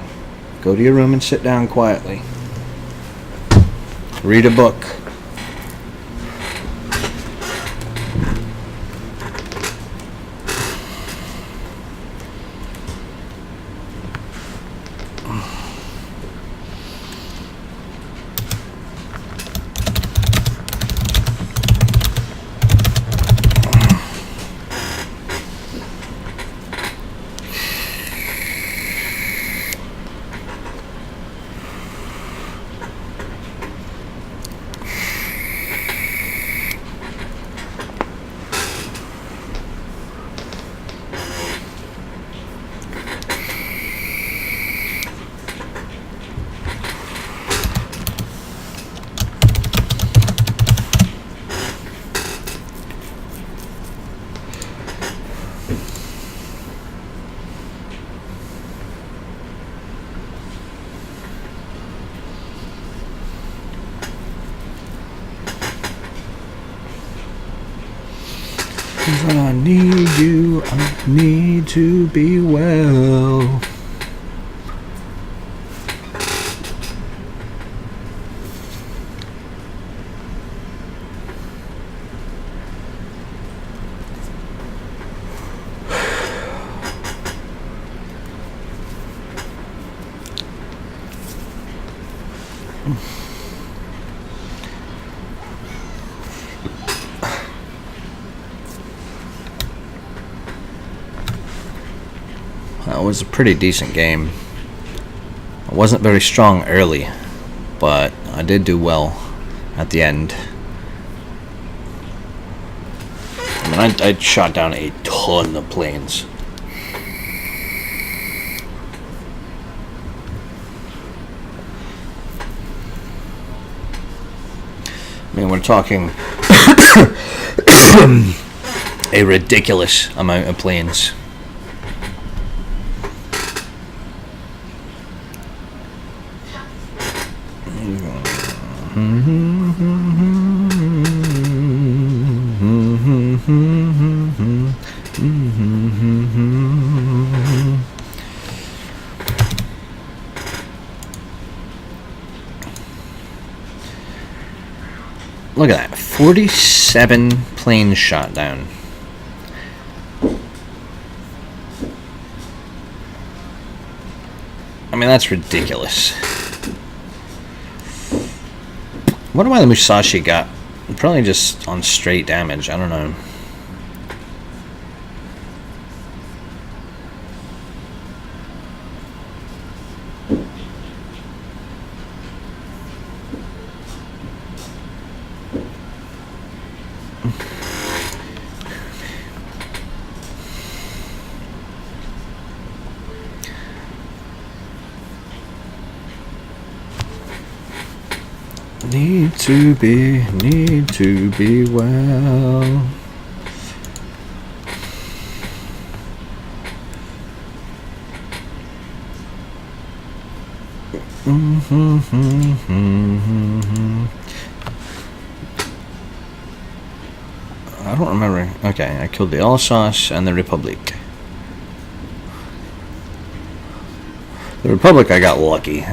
Go to your room and sit down quietly. Read a book. But I need you, I need to be well. That was a pretty decent game. I wasn't very strong early, but I did do well at the end. I mean, I shot down a ton of planes. I mean, we're talking a ridiculous amount of planes. Look at that, 47 planes shot down. I mean, that's ridiculous. I wonder why the Musashi got probably just on straight damage. I don't know. Need to be well. I don't remember. Okay, I killed the Alsace and the Republic. The Republic, I got lucky.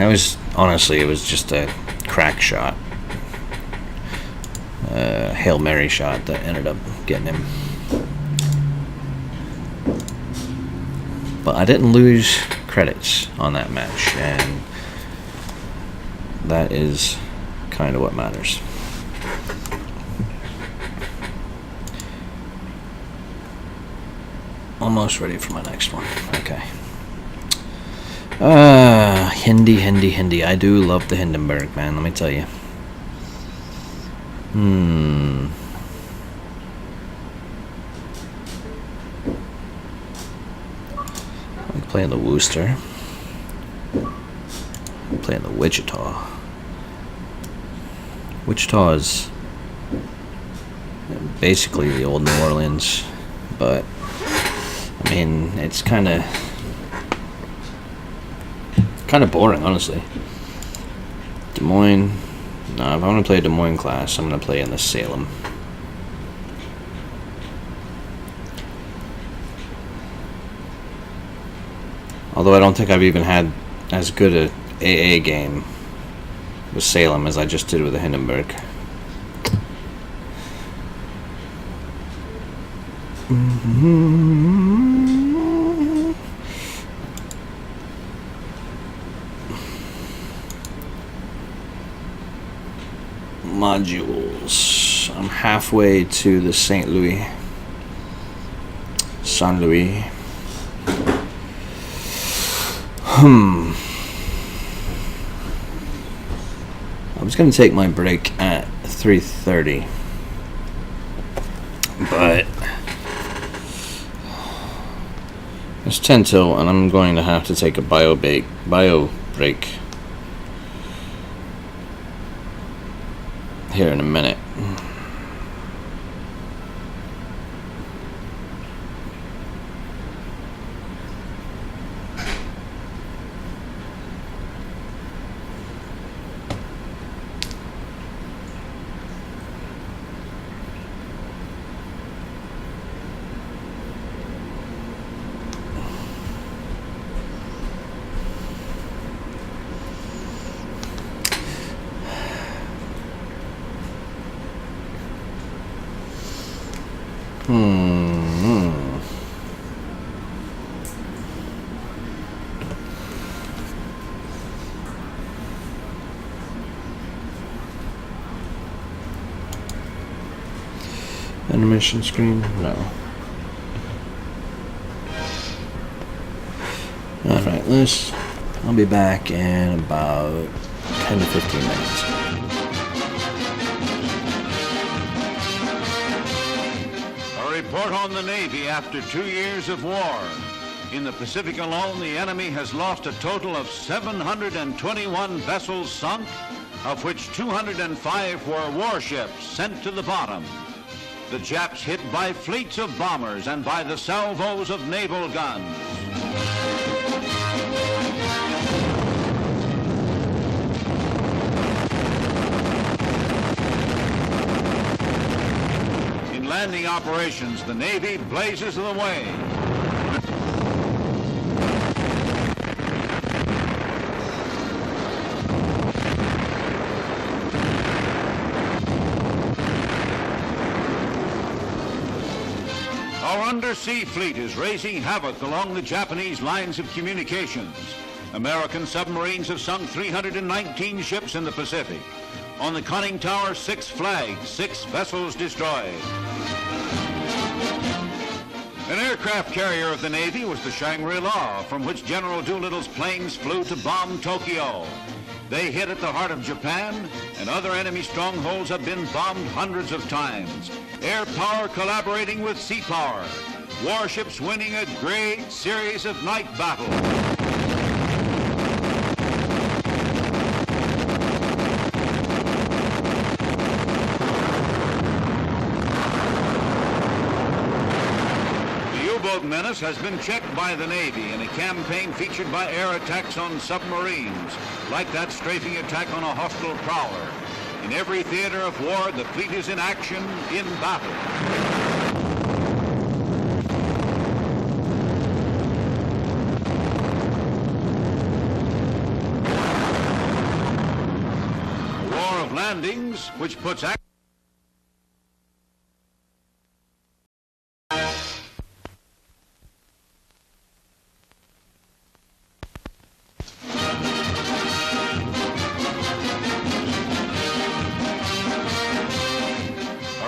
Honestly, it was just a crack shot. Hail Mary shot that ended up getting him. But I didn't lose credits on that match, and that is kind of what matters. Almost ready for my next one. Okay. Hindi. I do love the Hindenburg, man, let me tell you. I'm playing the Worcester. I'm playing the Wichita. Wichita is basically the old New Orleans, but I mean, it's kind of boring, honestly. Des Moines. No, if I want to play a Des Moines class, I'm going to play in the Salem. Although I don't think I've even had as good a AA game with Salem as I just did with the Hindenburg. Modules. I'm halfway to the St. Louis. Saint Louis. I was going to take my break at 3:30, but it's 10 till, and I'm going to have to take a bio break here in a minute. Animation screen? No. Alright, I'll be back in about 10 to 15 minutes. A report on the Navy after 2 years of war. In the Pacific alone, the enemy has lost a total of 721 vessels sunk, of which 205 were warships sent to the bottom. The Japs hit by fleets of bombers and by the salvos of naval guns. In landing operations, the Navy blazes the way. Our undersea fleet is raising havoc along the Japanese lines of communications. American submarines have sunk 319 ships in the Pacific. On the conning tower, 6 flags, 6 vessels destroyed. An aircraft carrier of the Navy was the Shangri-La, from which General Doolittle's planes flew to bomb Tokyo. They hit at the heart of Japan, and other enemy strongholds have been bombed hundreds of times. Air power collaborating with sea power. Warships winning a great series of night battles. menace has been checked by the Navy in a campaign featured by air attacks on submarines, like that strafing attack on a hostile prowler. In every theater of war, the fleet is in action, in battle. Landings, which puts A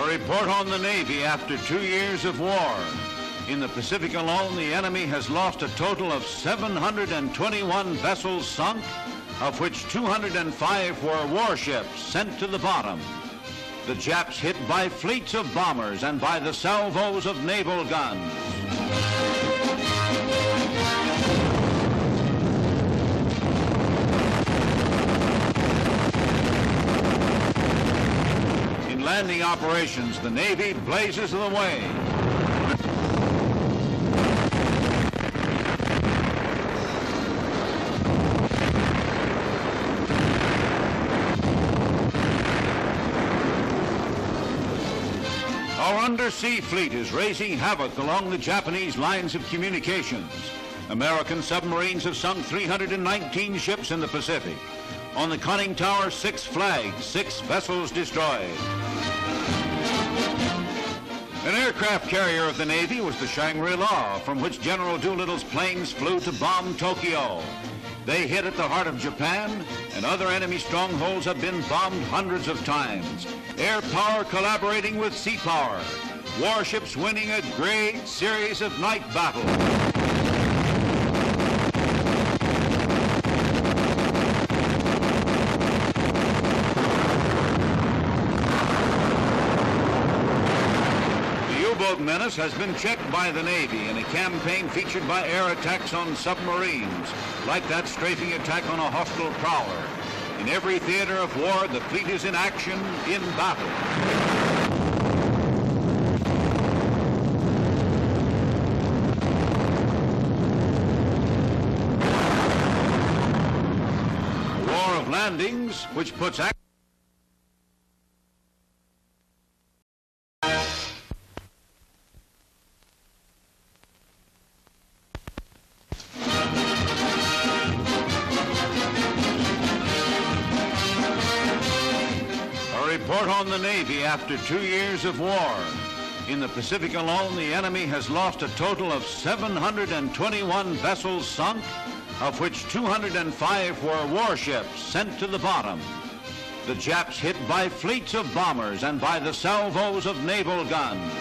report on the Navy after 2 years of war. In the Pacific alone, the enemy has lost a total of 721 vessels sunk, of which 205 were warships sent to the bottom. The Japs hit by fleets of bombers and by the salvos of naval guns. In landing operations, the Navy blazes the way. Our undersea fleet is raising havoc along the Japanese lines of communications. American submarines have sunk 319 ships in the Pacific. On the conning tower, 6 flags, 6 vessels destroyed. An aircraft carrier of the Navy was the Shangri-La, from which General Doolittle's planes flew to bomb Tokyo. They hit at the heart of Japan, and other enemy strongholds have been bombed hundreds of times. Air power collaborating with sea power. Warships winning a great series of night battles. The U-boat menace has been checked by the Navy in a campaign featured by air attacks on submarines, like that strafing attack on a hostile prowler. In every theater of war, the fleet is in action, in battle. A war of landings, which puts report on the Navy after 2 years of war. In the Pacific alone, the enemy has lost a total of 721 vessels sunk, of which 205 were warships sent to the bottom. The Japs hit by fleets of bombers and by the salvos of naval guns.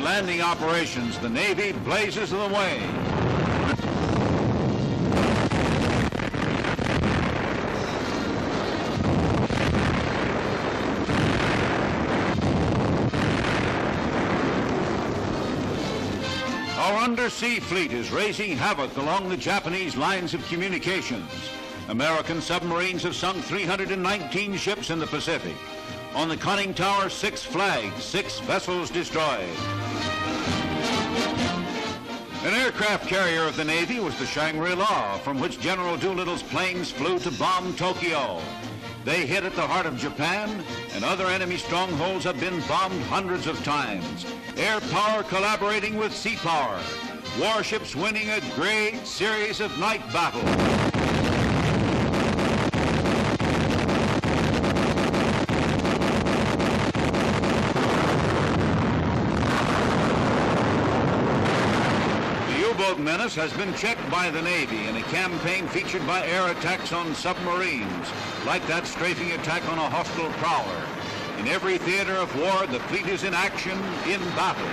Landing operations, the Navy blazes the way. Our undersea fleet is raising havoc along the Japanese lines of communications. American submarines have sunk 319 ships in the Pacific. On the conning tower, 6 flags, 6 vessels destroyed. An aircraft carrier of the Navy was the Shangri-La, from which General Doolittle's planes flew to bomb Tokyo. They hit at the heart of Japan, and other enemy strongholds have been bombed hundreds of times. Air power collaborating with sea power. Warships winning a great series of night battles. U-boat menace has been checked by the Navy in a campaign featured by air attacks on submarines, like that strafing attack on a hostile prowler. In every theater of war, the fleet is in action, in battle.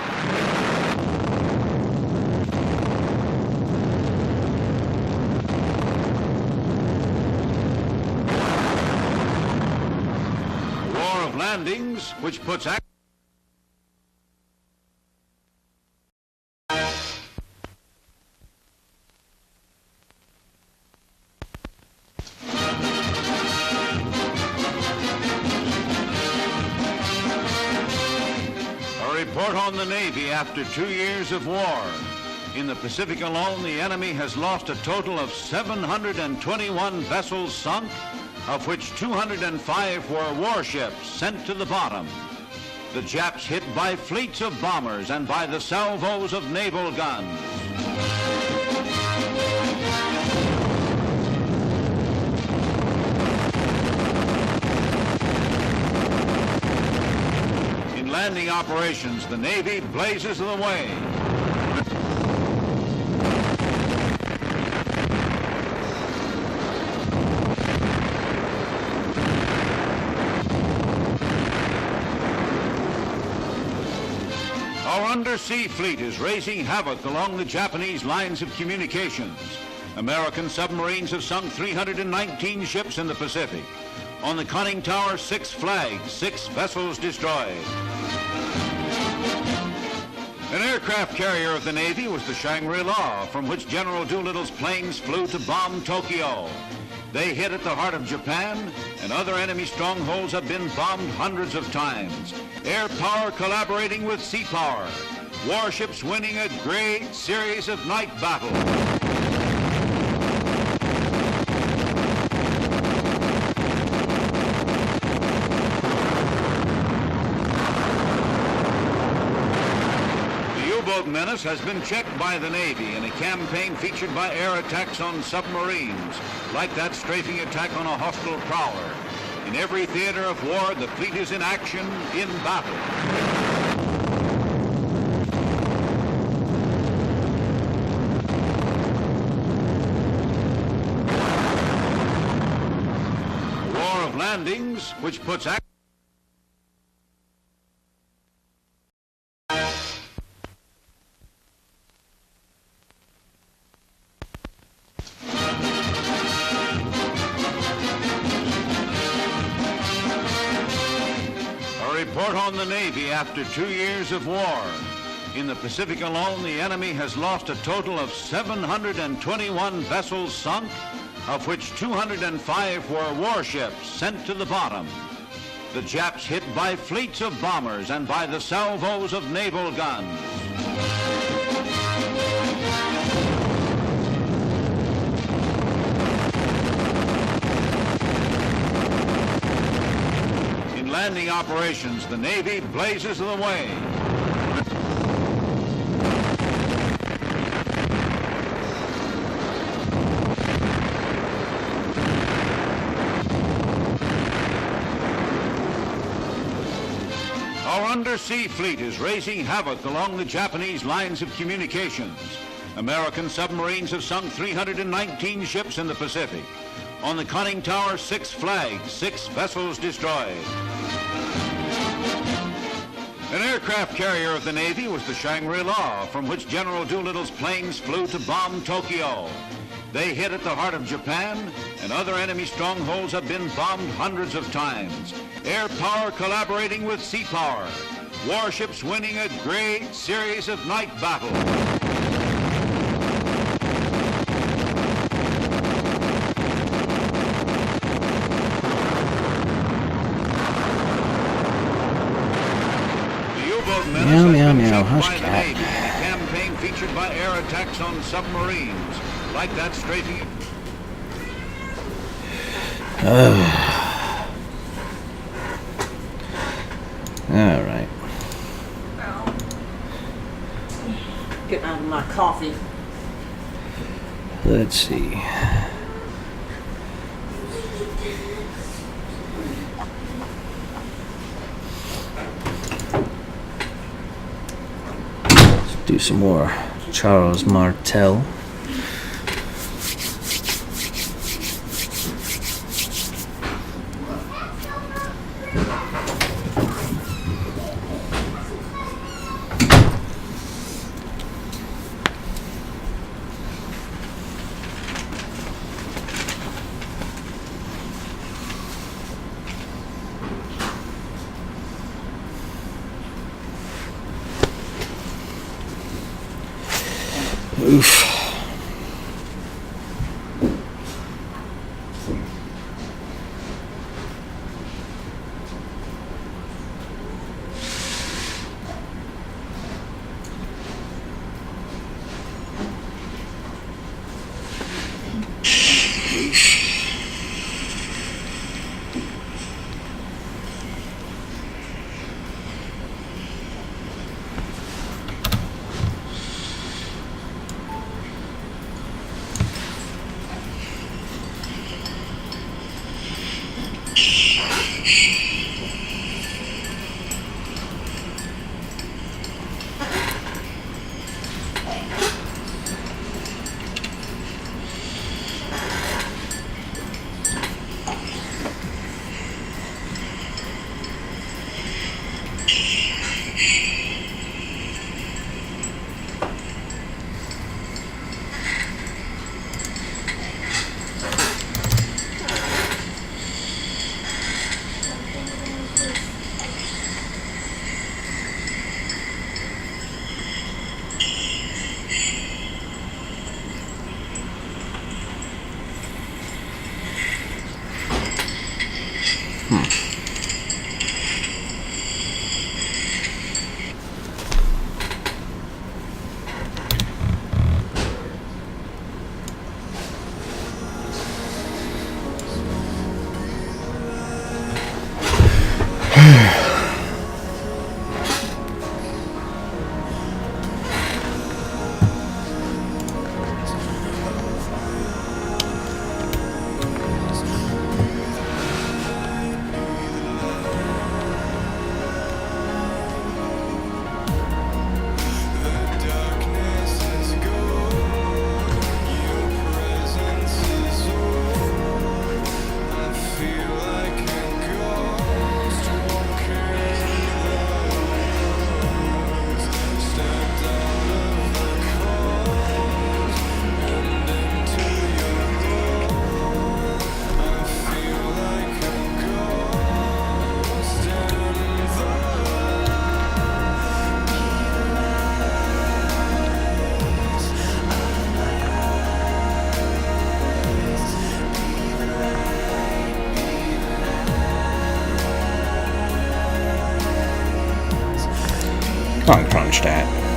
A war of landings, which puts report on the Navy after 2 years of war. In the Pacific alone, the enemy has lost a total of 721 vessels sunk, of which 205 were warships sent to the bottom. The Japs hit by fleets of bombers and by the salvos of naval guns. In landing operations, the Navy blazes the way. Our undersea fleet is raising havoc along the Japanese lines of communications. American submarines have sunk 319 ships in the Pacific. On the conning tower, 6 flags, 6 vessels destroyed. An aircraft carrier of the Navy was the Shangri-La, from which General Doolittle's planes flew to bomb Tokyo. They hit at the heart of Japan, and other enemy strongholds have been bombed hundreds of times. Air power collaborating with sea power. Warships winning a great series of night battles. U-boat menace has been checked by the Navy in a campaign featured by air attacks on submarines, like that strafing attack on a hostile prowler. In every theater of war, the fleet is in action, in battle. A war of landings, which puts report on the Navy after 2 years of war. In the Pacific alone, the enemy has lost a total of 721 vessels sunk, of which 205 were warships sent to the bottom. The Japs hit by fleets of bombers and by the salvos of naval guns. Landing operations, the Navy blazes the way. Our undersea fleet is raising havoc along the Japanese lines of communications. American submarines have sunk 319 ships in the Pacific. On the conning tower, 6 flags, 6 vessels destroyed. An aircraft carrier of the Navy was the Shangri-La, from which General Doolittle's planes flew to bomb Tokyo. They hit at the heart of Japan, and other enemy strongholds have been bombed hundreds of times. Air power collaborating with sea power. Warships winning a great series of night battles. Meow, meow, meow, hush cat. In a campaign featured by air attacks on submarines, like that strafing. All right. Getting out of my coffee. Let's see. Do some more Charles Martel. Oof. Come on, Kronstadt.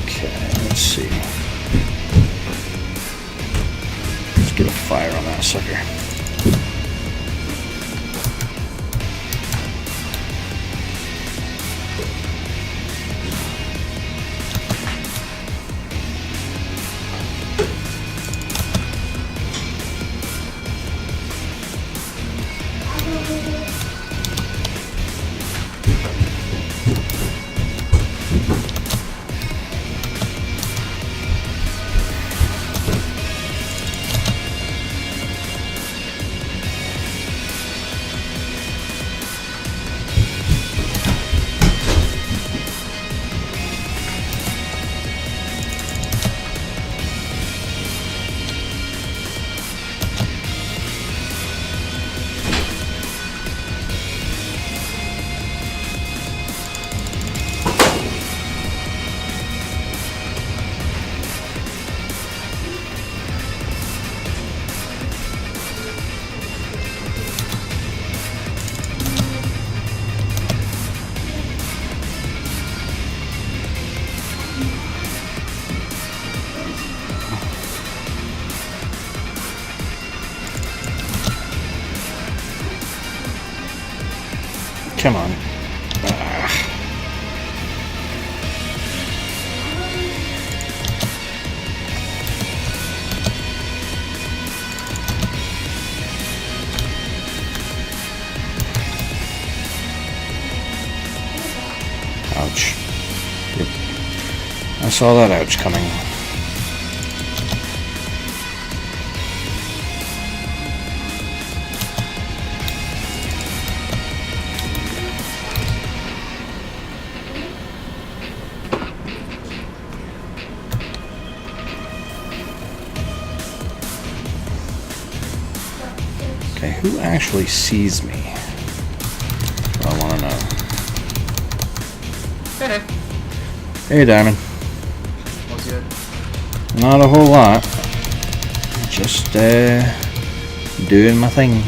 Okay, let's see. Let's get a fire on that sucker. Come on. Ouch. Yep. I saw that ouch coming. Okay, who actually sees me? That's what I want to know. Hey, Hey, Diamond. what's good? Not a whole lot. Just doing my thing.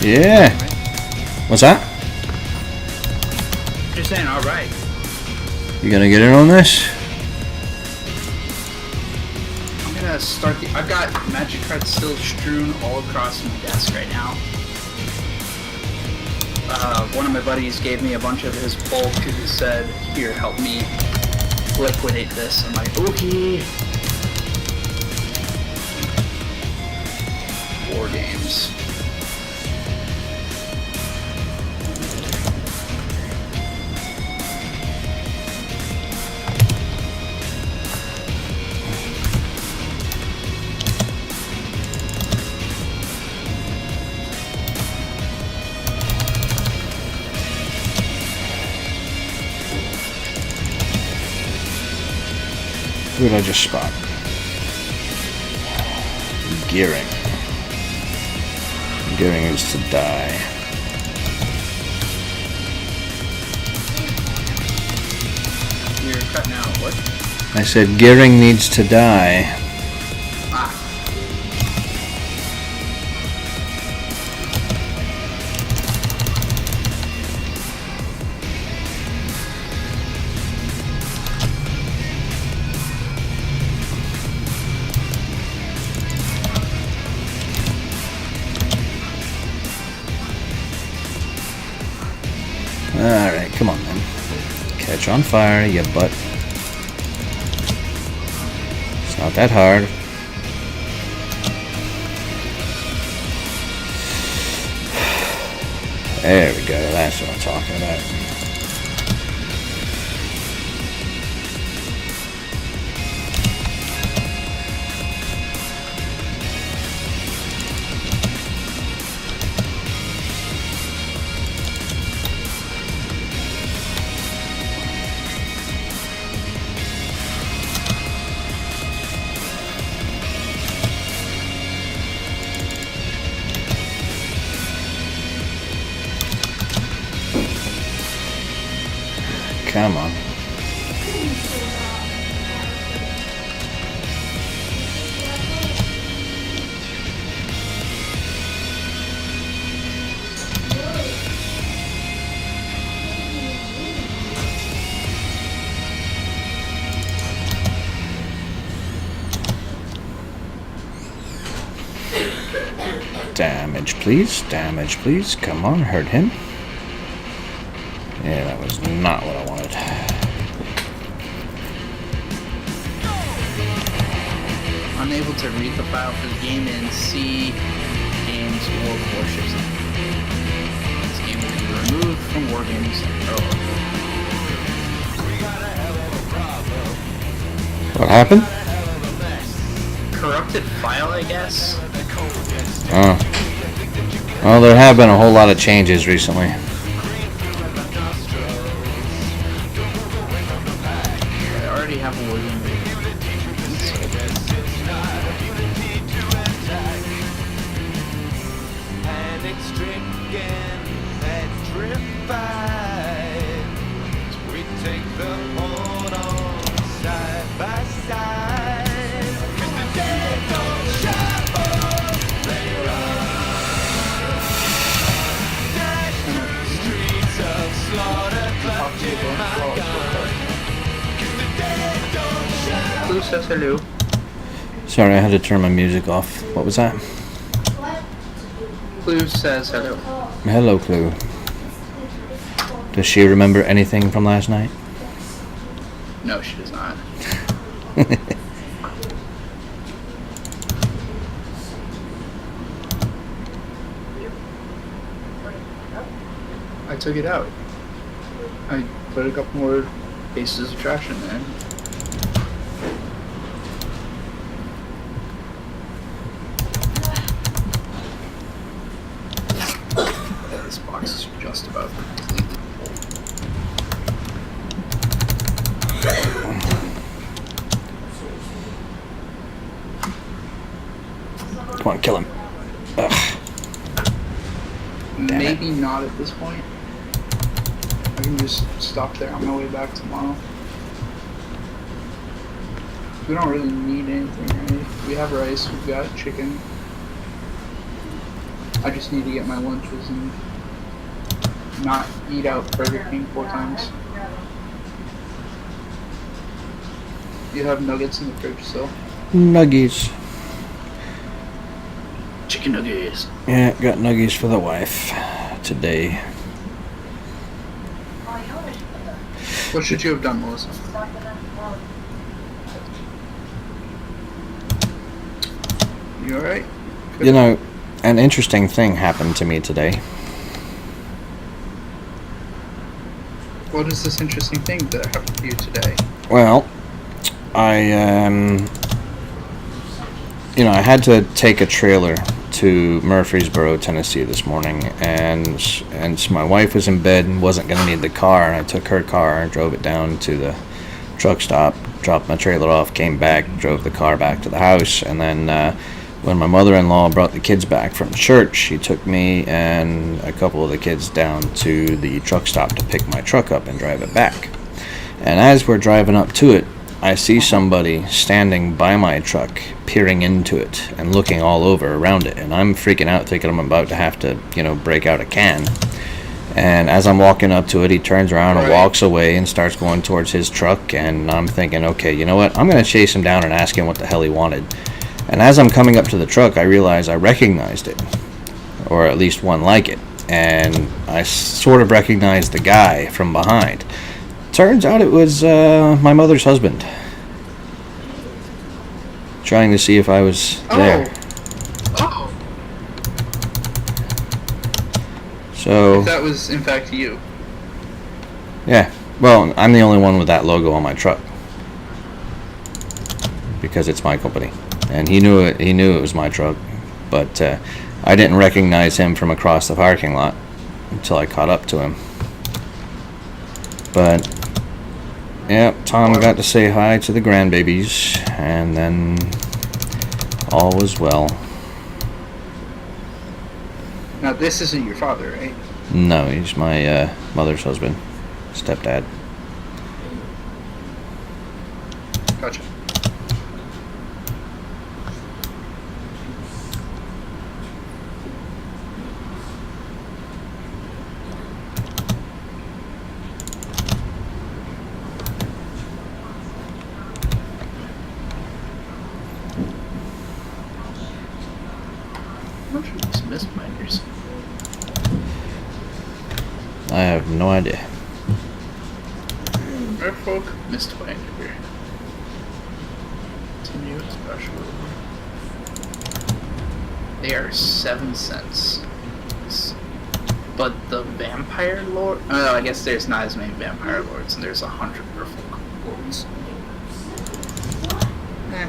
Yeah. What's that? Just saying, all right. You gonna get in on this? I'm gonna start the. I've got magic cards still strewn all across my desk right now. One of my buddies gave me a bunch of his bulk and said, "Here, help me liquidate this." I'm like, "Okay." War games. Who did I just spot? Gearing. Gearing is to die. You're cutting out. What? I said Gearing needs to die. Ah. Catch on fire, you butt. It's not that hard. There we go, that's what I'm talking about. Come on. Damage, please. Damage, please. Come on, hurt him. Yeah, that was not what I wanted. Unable to read the file for the game in C games or warships. This game will be removed from War Games. What happened? Corrupted file, I guess. Oh. Well, there have been a whole lot of changes recently. I already have a War Game. Blue says hello. Sorry, I had to turn my music off. What was that? Blue says hello. Hello, Clue. Does she remember anything from last night? No, she does not. I took it out. I put a couple more pieces of trash in there. This box is just about completely full. Come on, kill him. Ugh. Damn Maybe not at this point. I can just stop there on my way back tomorrow. We don't really need anything, right? We have rice, we've got chicken. I just need to get my lunches and not eat out Burger King 4 times. You have nuggets in the fridge still? Nuggies. Chicken nuggets. Yeah, got nuggies for the wife today. What should you have done, Melissa? You alright? You know, an interesting thing happened to me today. What is this interesting thing that happened to you today? Well, I had to take a trailer to Murfreesboro, Tennessee this morning, and so my wife was in bed and wasn't going to need the car, and I took her car and drove it down to the truck stop, dropped my trailer off, came back, drove the car back to the house, and then when my mother-in-law brought the kids back from church, she took me and a couple of the kids down to the truck stop to pick my truck up and drive it back. And as we're driving up to it, I see somebody standing by my truck, peering into it and looking all over around it, and I'm freaking out, thinking I'm about to have to, break out a can. And as I'm walking up to it, he turns around and walks away and starts going towards his truck, and I'm thinking, okay, you know what, I'm going to chase him down and ask him what the hell he wanted. And as I'm coming up to the truck, I realize I recognized it, or at least one like it, and I sort of recognized the guy from behind. Turns out it was my mother's husband. Trying to see if I was there. Oh. So, That was in fact you. yeah. Well, I'm the only one with that logo on my truck. Because it's my company. And he knew it was my truck. But I didn't recognize him from across the parking lot until I caught up to him. But yeah, Tom got to say hi to the grandbabies, and then all was well. Now this isn't your father, right? No, he's my mother's husband, stepdad. Gotcha. What are these mist binders? I have no idea. Merfolk mist binder. Continue special. They are 7 cents. But the vampire lord. Oh, I guess there's not as many vampire lords, and there's 100 merfolk lords. Eh.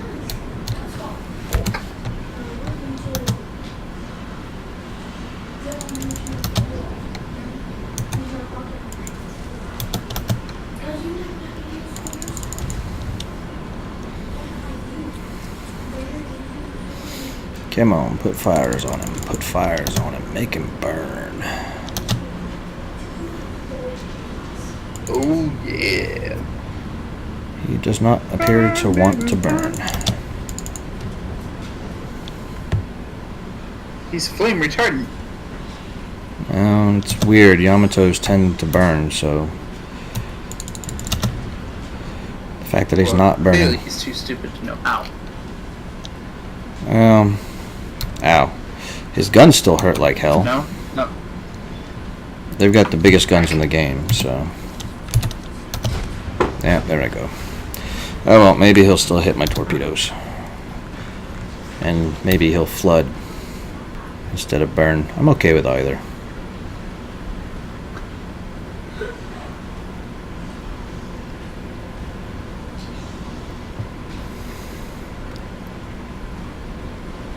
Come on, put fires on him. Put fires on him. Make him burn. Oh yeah. He does not appear to want to burn. He's flame retardant. It's weird. Yamatos tend to burn, so the fact that he's not Clearly burning. he's too stupid to know. Ow. Ow. His guns still hurt like hell. No? No. They've got the biggest guns in the game, so. Yeah, there I go. Oh well, maybe he'll still hit my torpedoes. And maybe he'll flood instead of burn. I'm okay with either.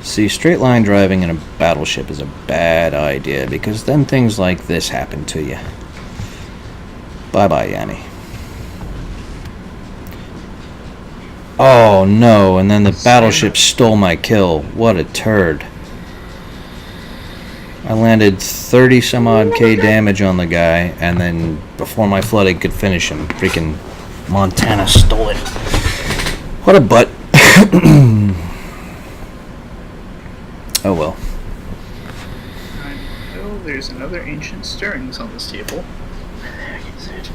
See, straight line driving in a battleship is a bad idea because then things like this happen to you. Bye-bye, Yami. Oh no, and then the battleship stole my kill. What a turd. I landed 30 some odd K damage on the guy, and then before my flooding could finish him, freaking Montana stole it. What a butt. Oh well. I know there's another ancient stirrings on this table. There is it.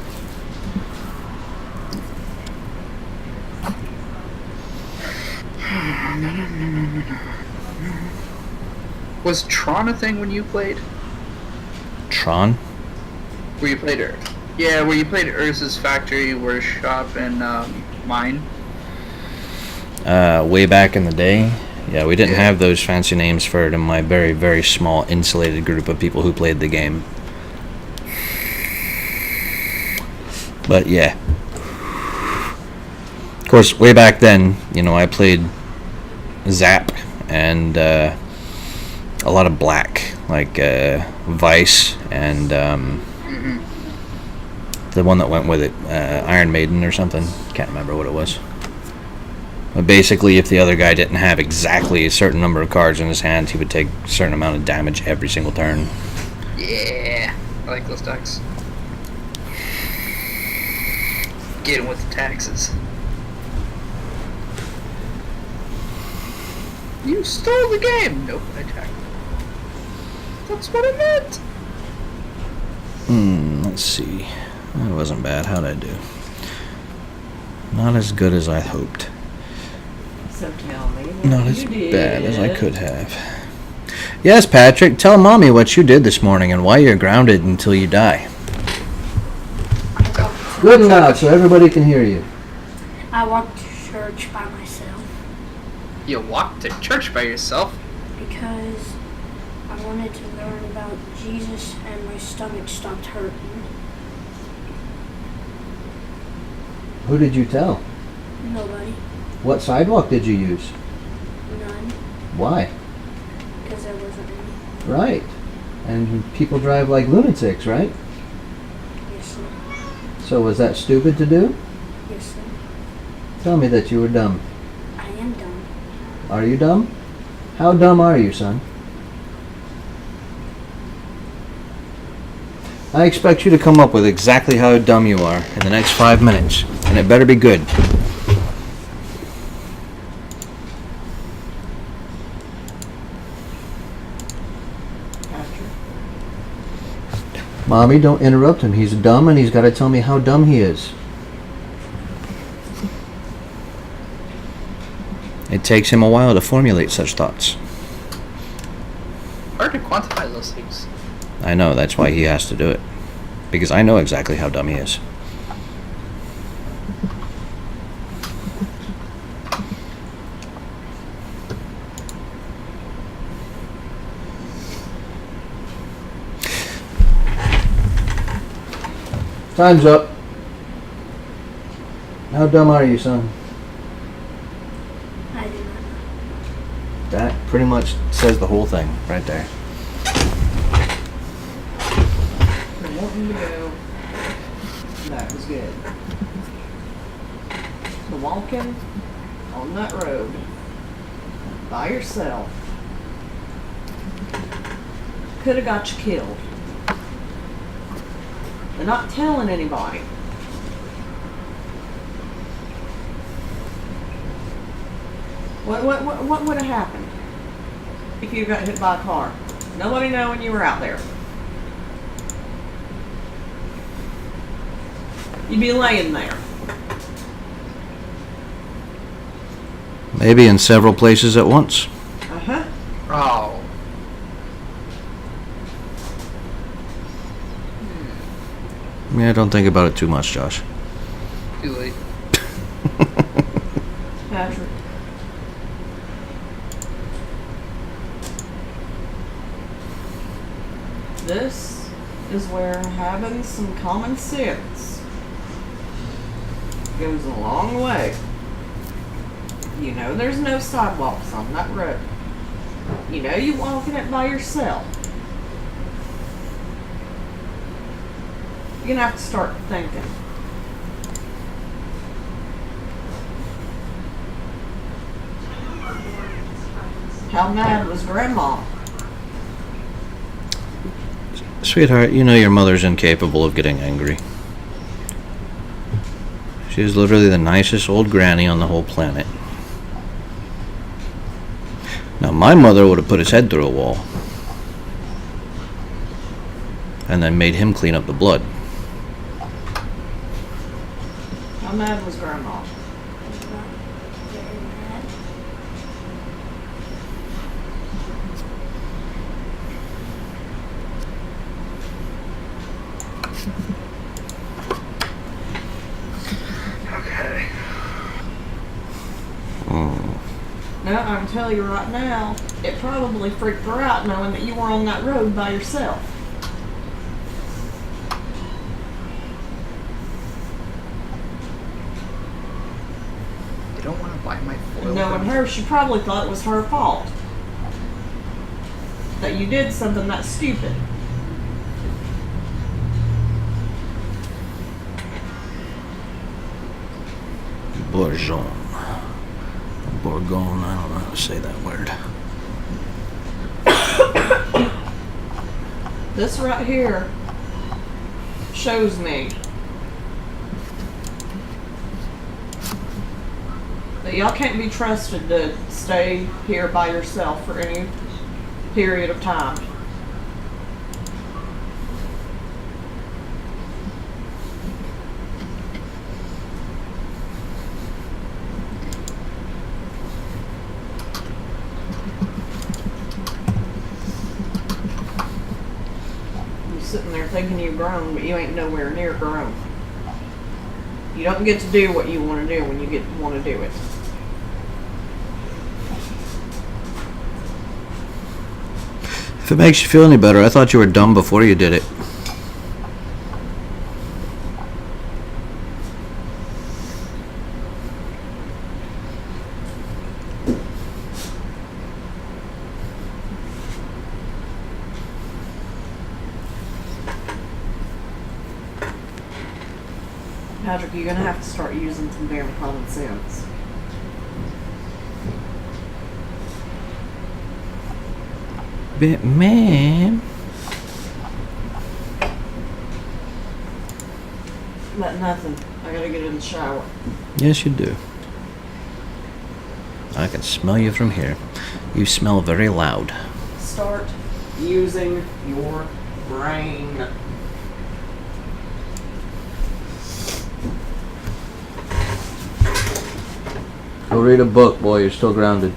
Was Tron a thing when you played? Tron? Where you played Earth? Yeah, where you played Urza's factory, workshop, and mine. Way back in the day. Yeah, we didn't have those fancy names for it in my very, very small, insulated group of people who played the game. But yeah. Of course, way back then, you know, I played Zap and a lot of Black, like Vice and the one that went with it, Iron Maiden or something. Can't remember what it was. But basically, if the other guy didn't have exactly a certain number of cards in his hand, he would take a certain amount of damage every single turn. Yeah, I like those decks. Get him with the taxes. You stole the game! Nope, I attacked. That's what I meant! Let's see. That wasn't bad. How'd I do? Not as good as I hoped. So tell me what Not as you did. bad as I could have. Yes, Patrick, tell Mommy what you did this morning and why you're grounded until you die. I got Good and loud so everybody can hear you. I walked to church by myself You walked to church by yourself? because I wanted to learn about Jesus and my stomach stopped hurting. Who did you tell? Nobody. What sidewalk did you use? None. Why? Because there wasn't any. Right. And people drive like lunatics, right? Yes, sir. So was that stupid to do? Yes, sir. Tell me that you were dumb. I am dumb. Are you dumb? How dumb are you, son? I expect you to come up with exactly how dumb you are in the next 5 minutes, and it better be good. Patrick. Mommy, don't interrupt him. He's dumb and he's got to tell me how dumb he is. It takes him a while to formulate such thoughts. Hard to quantify those things. I know, that's why he has to do it. Because I know exactly how dumb he is. Time's up. How dumb are you, son? I do not know. That pretty much says the whole thing right there. I want you to go. That was good. The walking on that road by yourself could have got you killed. They're not telling anybody. What would have happened if you got hit by a car? Nobody knowing you were out there. You'd be laying there. Maybe in several places at once. Uh-huh. Oh. Yeah, don't think about it too much, Josh. Too late. Patrick. This is where having some common sense goes a long way. You know there's no sidewalks on that road. You know you're walking it by yourself. You're gonna have to start thinking. How mad was Grandma? Sweetheart, you know your mother's incapable of getting angry. She is literally the nicest old granny on the whole planet. Now, my mother would have put his head through a wall and then made him clean up the blood. How mad was Grandma? Not very mad. Okay. No, I can tell you right now, it probably freaked her out knowing that you were on that road by yourself. You don't want to buy my foil. Knowing her, she probably thought it was her fault. That you did something that stupid. Bourgeon. Bourgogne, I don't know how to say that word. This right here shows me that y'all can't be trusted to stay here by yourself for any period of time. You sitting there thinking you're grown, but you ain't nowhere near grown. You don't get to do what you want to do when you want to do it. If it makes you feel any better, I thought you were dumb before you did it. Patrick, you're gonna have to start using some damn common sense. Man. But nothing. I gotta get in the shower. Yes, you do. I can smell you from here. You smell very loud. Start using your brain. Go read a book, boy. You're still grounded.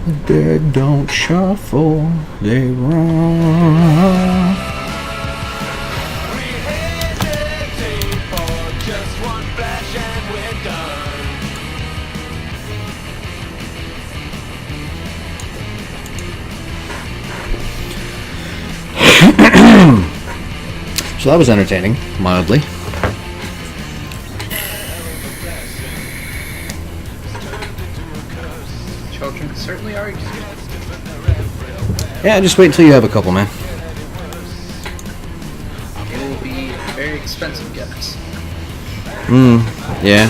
The dead don't shuffle, they run. So that was entertaining, mildly. Children certainly are. Yeah, just wait until you have a couple, man. It will be very expensive gifts. Yeah.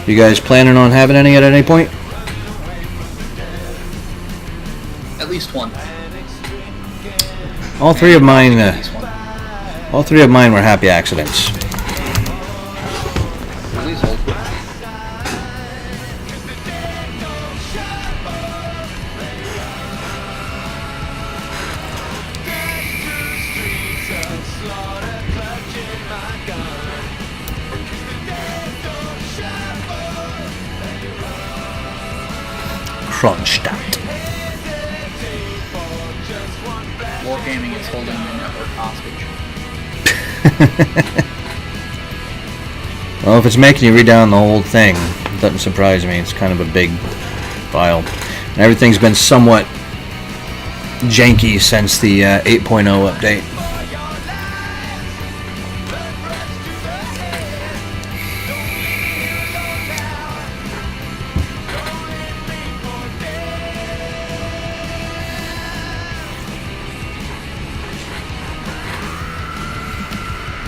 You guys planning on having any at any point? At least one. All three of mine. At least one. All three of mine were happy accidents. At least hold. Kronstadt. Wargaming is holding the network hostage. Well, if it's making you read down the whole thing, it doesn't surprise me. It's kind of a big file. And everything's been somewhat janky since the 8.0 update.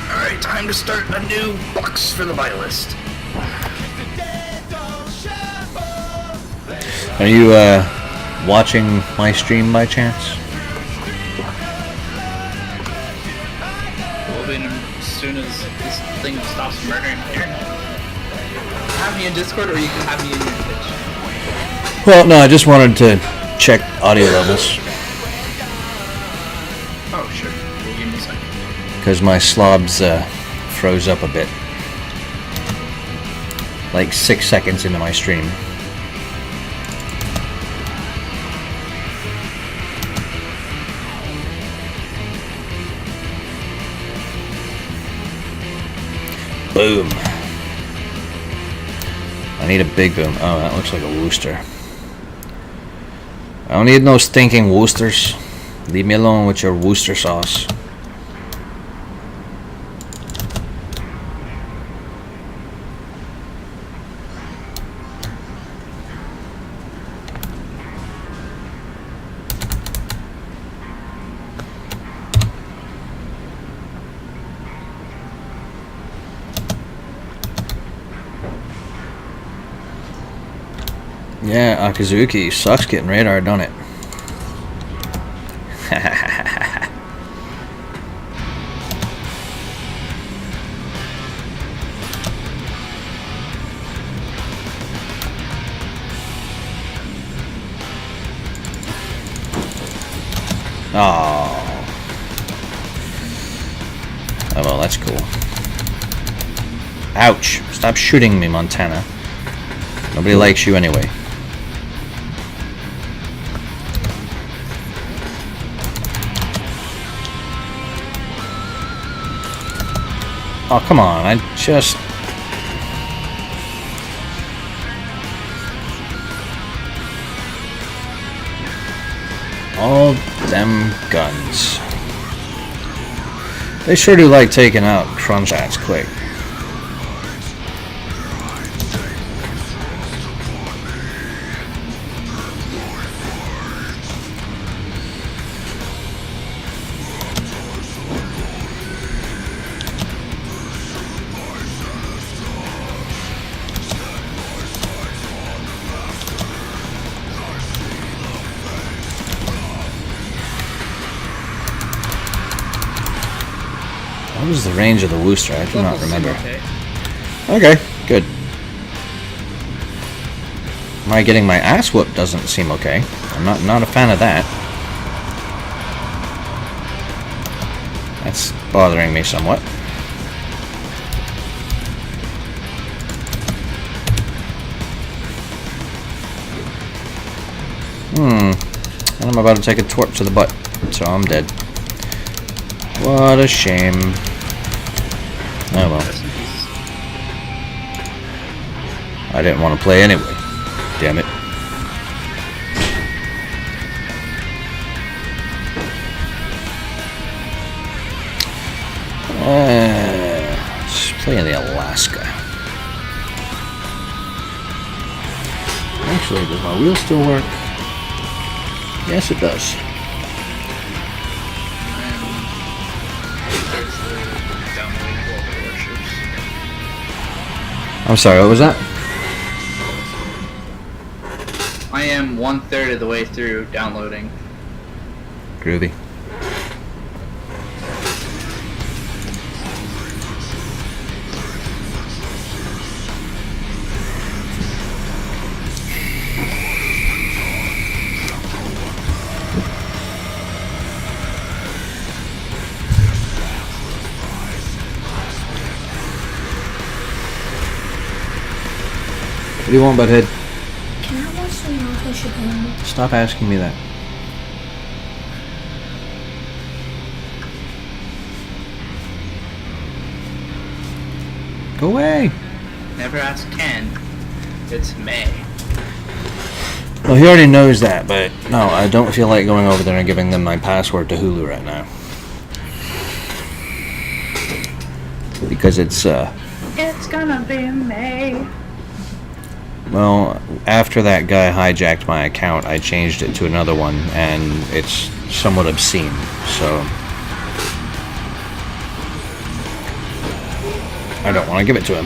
Alright, time to start a new box for the Vitalist. Are you watching my stream by chance? Will be as soon as this thing stops murdering the internet. Have me in Discord or you can have me in your Twitch. Well, no, I just wanted to check audio levels Oh, sure. Well, give me a second. because my slobs froze up a bit. Like 6 seconds into my stream. Boom. I need a big boom. Oh, that looks like a Worcester. I don't need no stinking Worcesters. Leave me alone with your Worcester sauce. Yeah, Akazuki sucks getting radar, don't it? Oh. Oh well, that's cool. Ouch. Stop shooting me, Montana. Nobody likes you anyway. Oh, come on. I just... All them guns. They sure do like taking out Kronstadts quick. What was the range of the Worcester? I do not Levels seem remember. okay. Okay, good. My getting my ass whooped doesn't seem okay. I'm not a fan of that. That's bothering me somewhat. And I'm about to take a torch to the butt, so I'm dead. What a shame. Oh well. Rest in peace. I didn't want to play anyway. Damn it. Let's play in the Alaska. Actually, does my wheel still work? Yes, it does. Downloading World of Warships. I'm sorry, what was that? I am 1/3 of the way through downloading. Groovy. What do you want, butthead? Can I watch the Naruto Shippuden? Stop asking me that. Go away! Never ask Ken. It's May. Well, he already knows that, but no, I don't feel like going over there and giving them my password to Hulu right now. Because it's, It's gonna be May. well, after that guy hijacked my account, I changed it to another one, and it's somewhat obscene, so... I don't want to give it to him.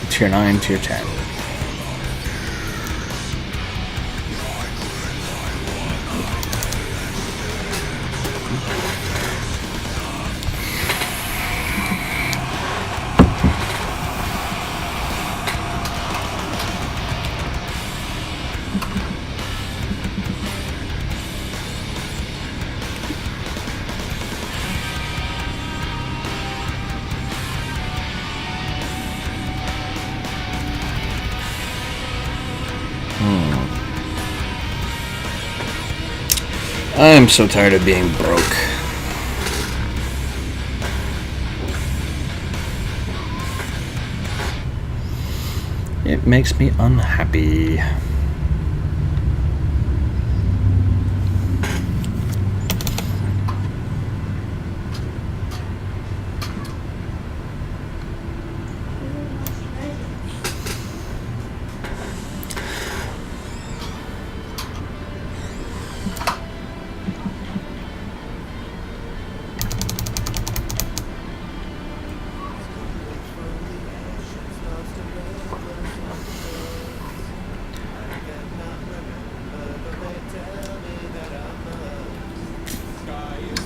Tier 9, Tier 10. I am so tired of being broke. It makes me unhappy.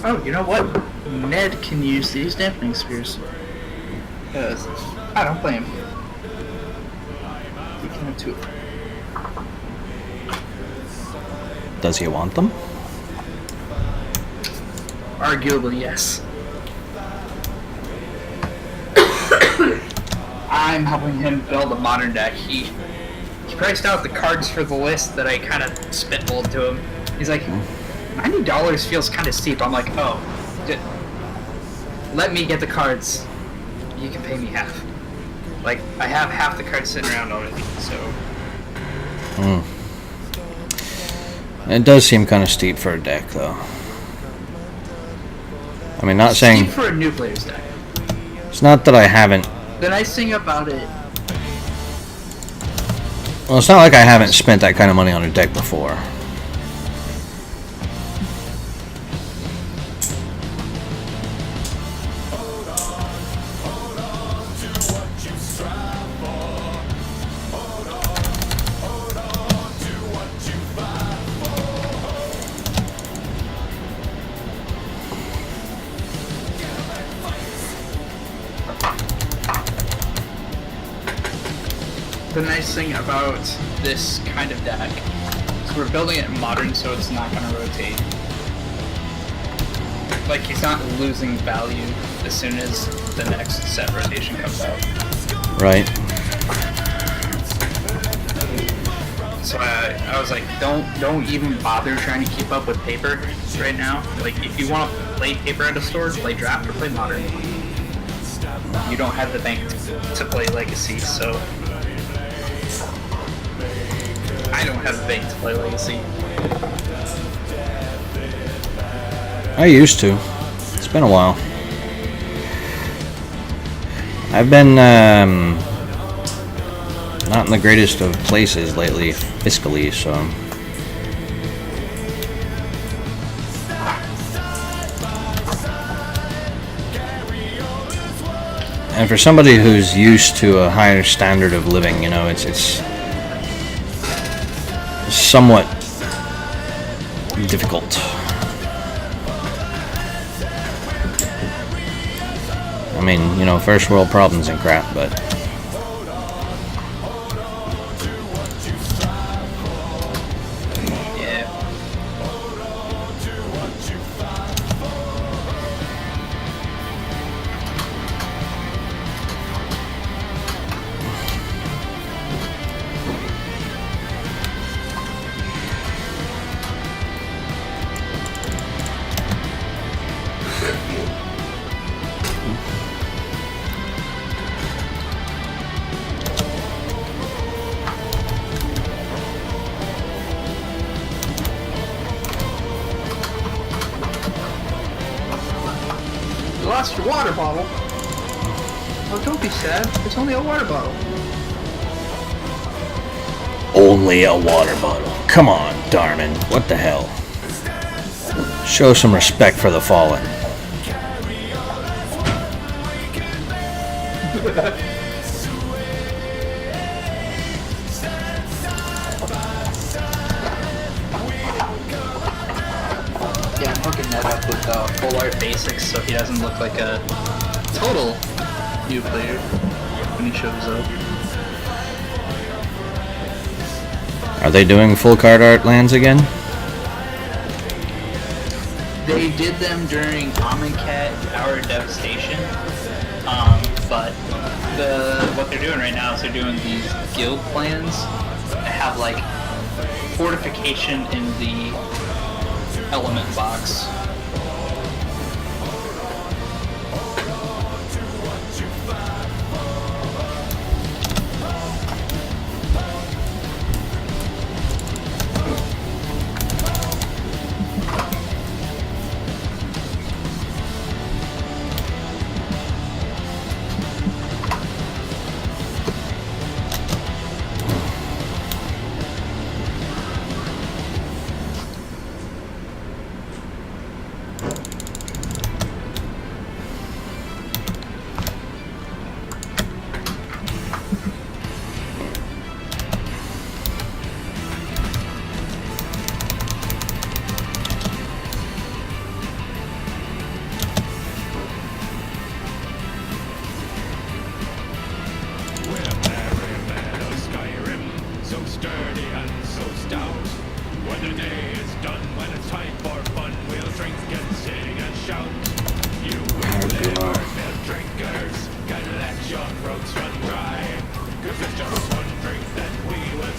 Oh, you know what? Ned can use these dampening spears. Because I don't blame him. You can have 2 of them. Does he want them? Arguably, yes. I'm helping him build a modern deck. He he priced out the cards for the list that I kind of spitballed to him. He's like, $90 feels kind of steep. I'm like, oh, let me get the cards. You can pay me half. Like, I have half the cards sitting around already, so. It does seem kind of steep for a deck, though. I mean, not saying... Steep for a new player's deck. It's not that I haven't... The nice thing about it... Well, it's not like I haven't spent that kind of money on a deck before. The nice thing about this kind of deck is we're building it in modern, so it's not going to rotate. Like, he's not losing value as soon as the next set rotation comes out. Right. So I was like, don't even bother trying to keep up with paper right now. Like, if you want to play paper at a store, play draft or play modern. You don't have the bank to play legacy, so I don't have the bank to play legacy. I used to. It's been a while. I've been not in the greatest of places lately, fiscally, so. And for somebody who's used to a higher standard of living, you know, it's somewhat difficult. I mean, you know, first world problems and crap, but Yeah. You lost your water bottle. Oh, don't be sad. It's only a water bottle. only a water bottle. Come on, Darman. What the hell? Show some respect for the fallen. Yeah, I'm hooking that up with full art basics so he doesn't look like a total new player when he shows up. Are they doing full card art lands again? They did them during Amonkhet Hour of Devastation, but what they're doing right now is they're doing these guild plans that have like fortification in the element box. Drinkers, gotta let your throats run dry. 'Cause there's just one drink that we would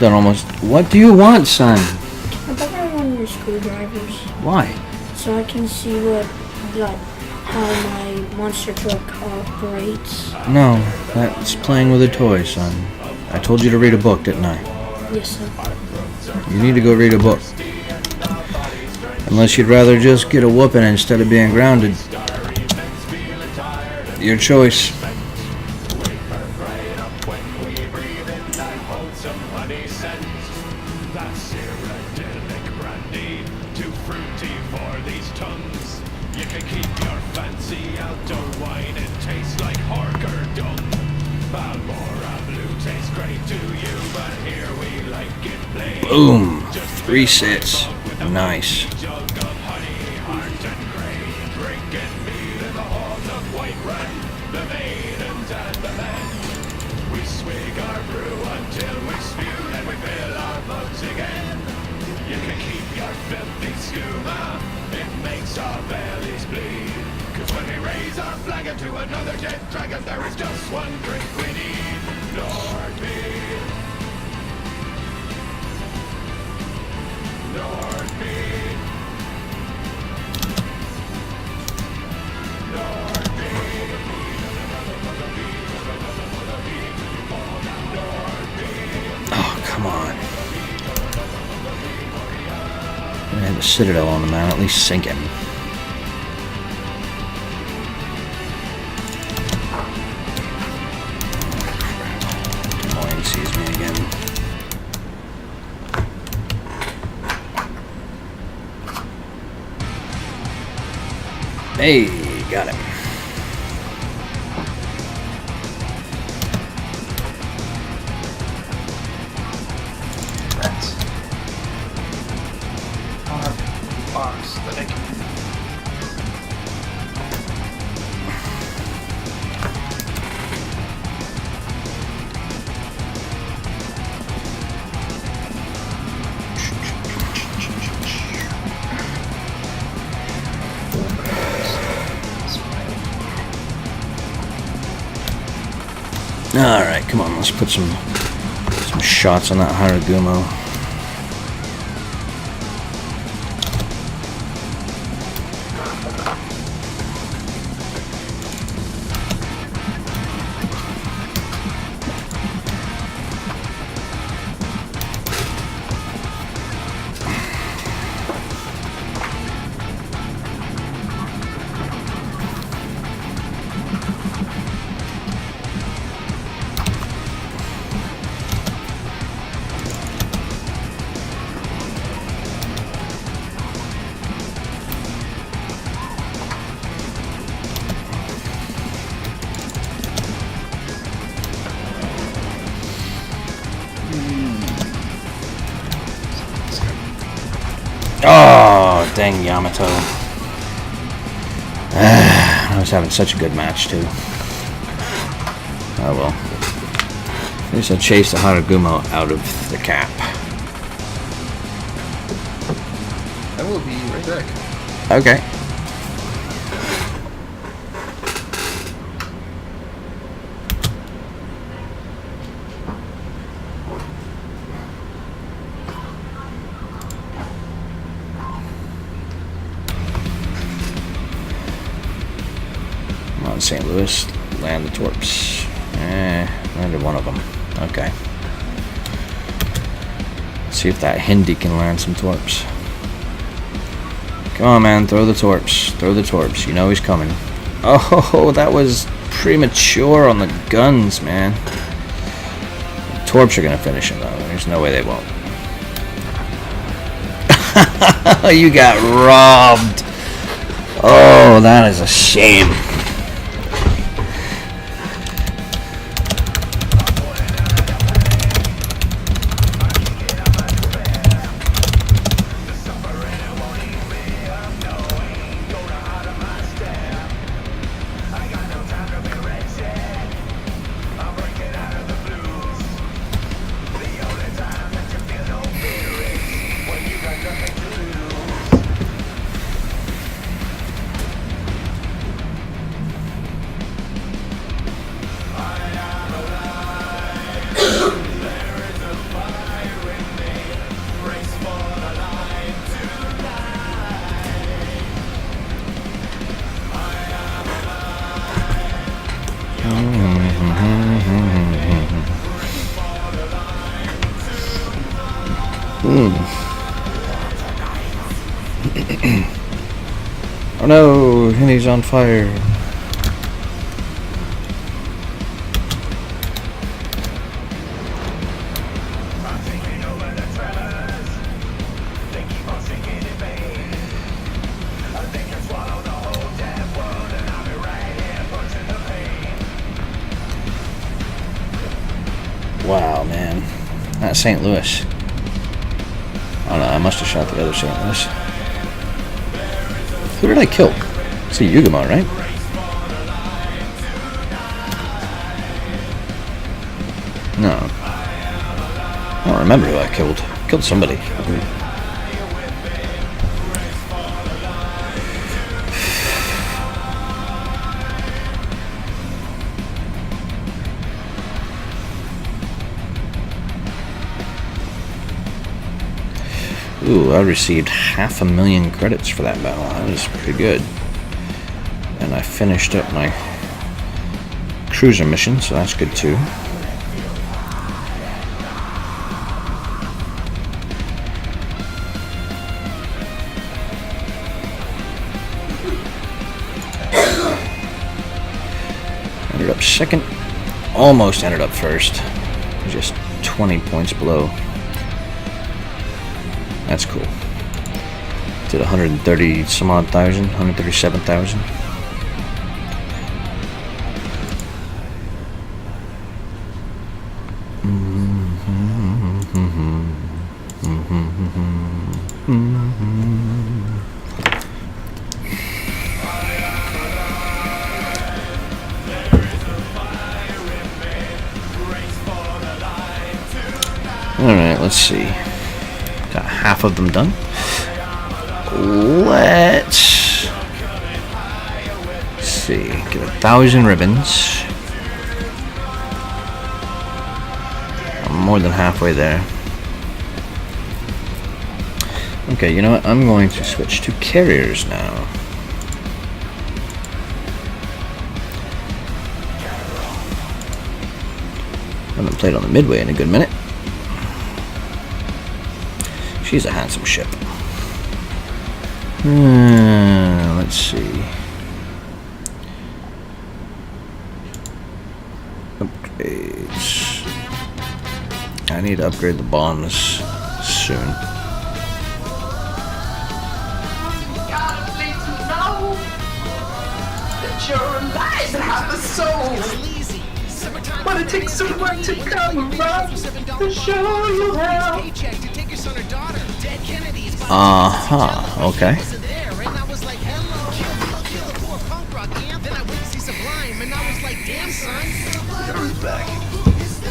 done almost. What do you want, son? I borrow one of your screwdrivers Why? so I can see how my monster truck operates. No, that's playing with a toy, son. I told you to read a book, didn't I? Yes, sir. You need to go read a book. Unless you'd rather just get a whooping instead of being grounded. Your choice. Boom. 3 sets. Nice. Come on. I had the Citadel on the man, at least sink him. Des Moines sees me again. Hey, got him. That's our box that I can. Alright, come on, let's put some shots on that Haragumo. Oh, dang Yamato. I was having such a good match, too. Oh well. At least I chased the Haragumo out of the cap. I will be right back. Okay. Come on, St. Louis. Land the torps. Landed one of them. Okay. Let's see if that Hindi can land some torps. Come on, man. Throw the torps. Throw the torps. You know he's coming. Oh, that was premature on the guns, man. The torps are going to finish him, though. There's no way they won't. You got robbed. Oh, that is a shame. Oh no, Henny's on fire. Wow, man. That's St. Louis. Oh no, I must have shot the other St. Louis. Who did I kill? It's a Yugamon, right? No. I don't remember who I killed. I killed somebody. Ooh, I received 500,000 credits for that battle. That was pretty good. And I finished up my cruiser mission, so that's good too. Ended up second. Almost ended up first. Just 20 points below. That's cool. Did 130 some odd thousand, 137,000. Alright, let's see. Got half of them done. Let's see. Get 1,000 ribbons. I'm more than halfway there. Okay, you know what? I'm going to switch to carriers now. Haven't played on the Midway in a good minute. She's a handsome ship. Let's see. Upgrades. I need to upgrade the bonds soon. Gotta let you know that you're alive and have a soul. But it takes some work to come around to show you how. Okay.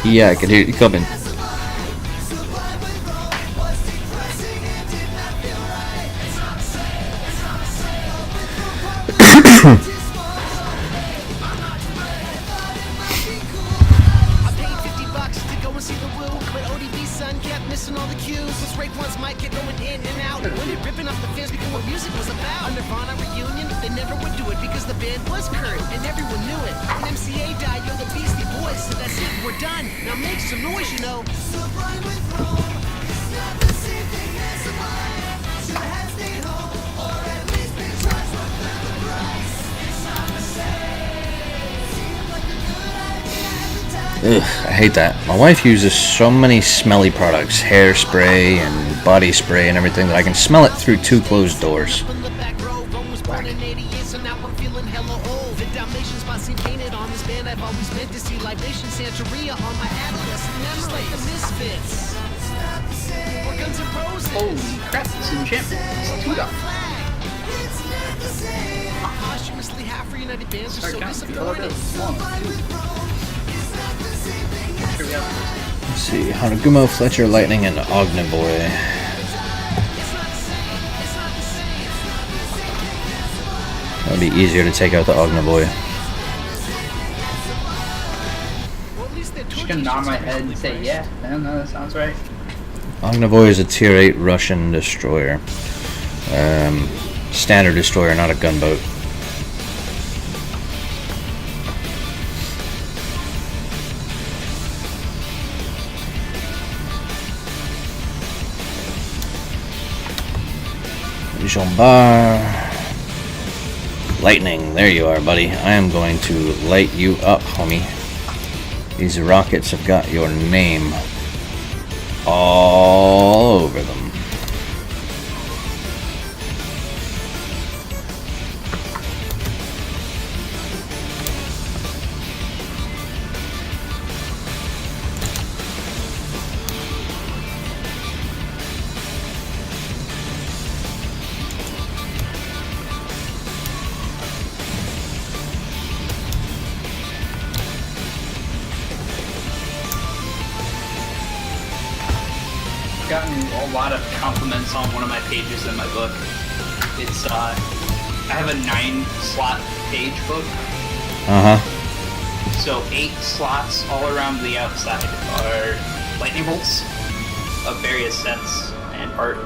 Yeah, I can hear you coming. Ugh, I hate that. My wife uses so many smelly products, hairspray and body spray and everything, that I can smell it through 2 closed doors. Holy crap, this enchantment is too dark. Start counting. All it is. 1, 2. Let's see, Hanagumo, Fletcher, Lightning, and Ogniboy. That'd be easier to take out the Ogniboy. Just gonna nod my head and say, yeah, no, that sounds right. Ognivoy is a tier 8 Russian destroyer. Standard destroyer, not a gunboat. Jombar. Lightning, there you are, buddy. I am going to light you up, homie. These rockets have got your name all over them. Gotten a lot of compliments on one of my pages in my book. It's I have a 9-slot page book, so 8 slots all around the outside are lightning bolts of various sets and art,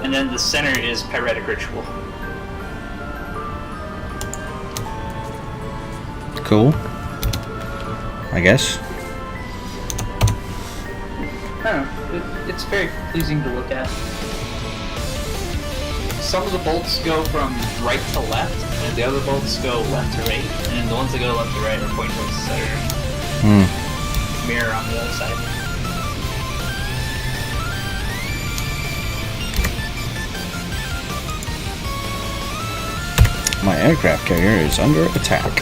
and then the center is pyretic ritual. Cool. I guess. I don't know. It's very pleasing to look at. Some of the bolts go from right to left, and the other bolts go left to right, and the ones that go left to right are pointless that are mirror on the other side. My aircraft carrier is under attack.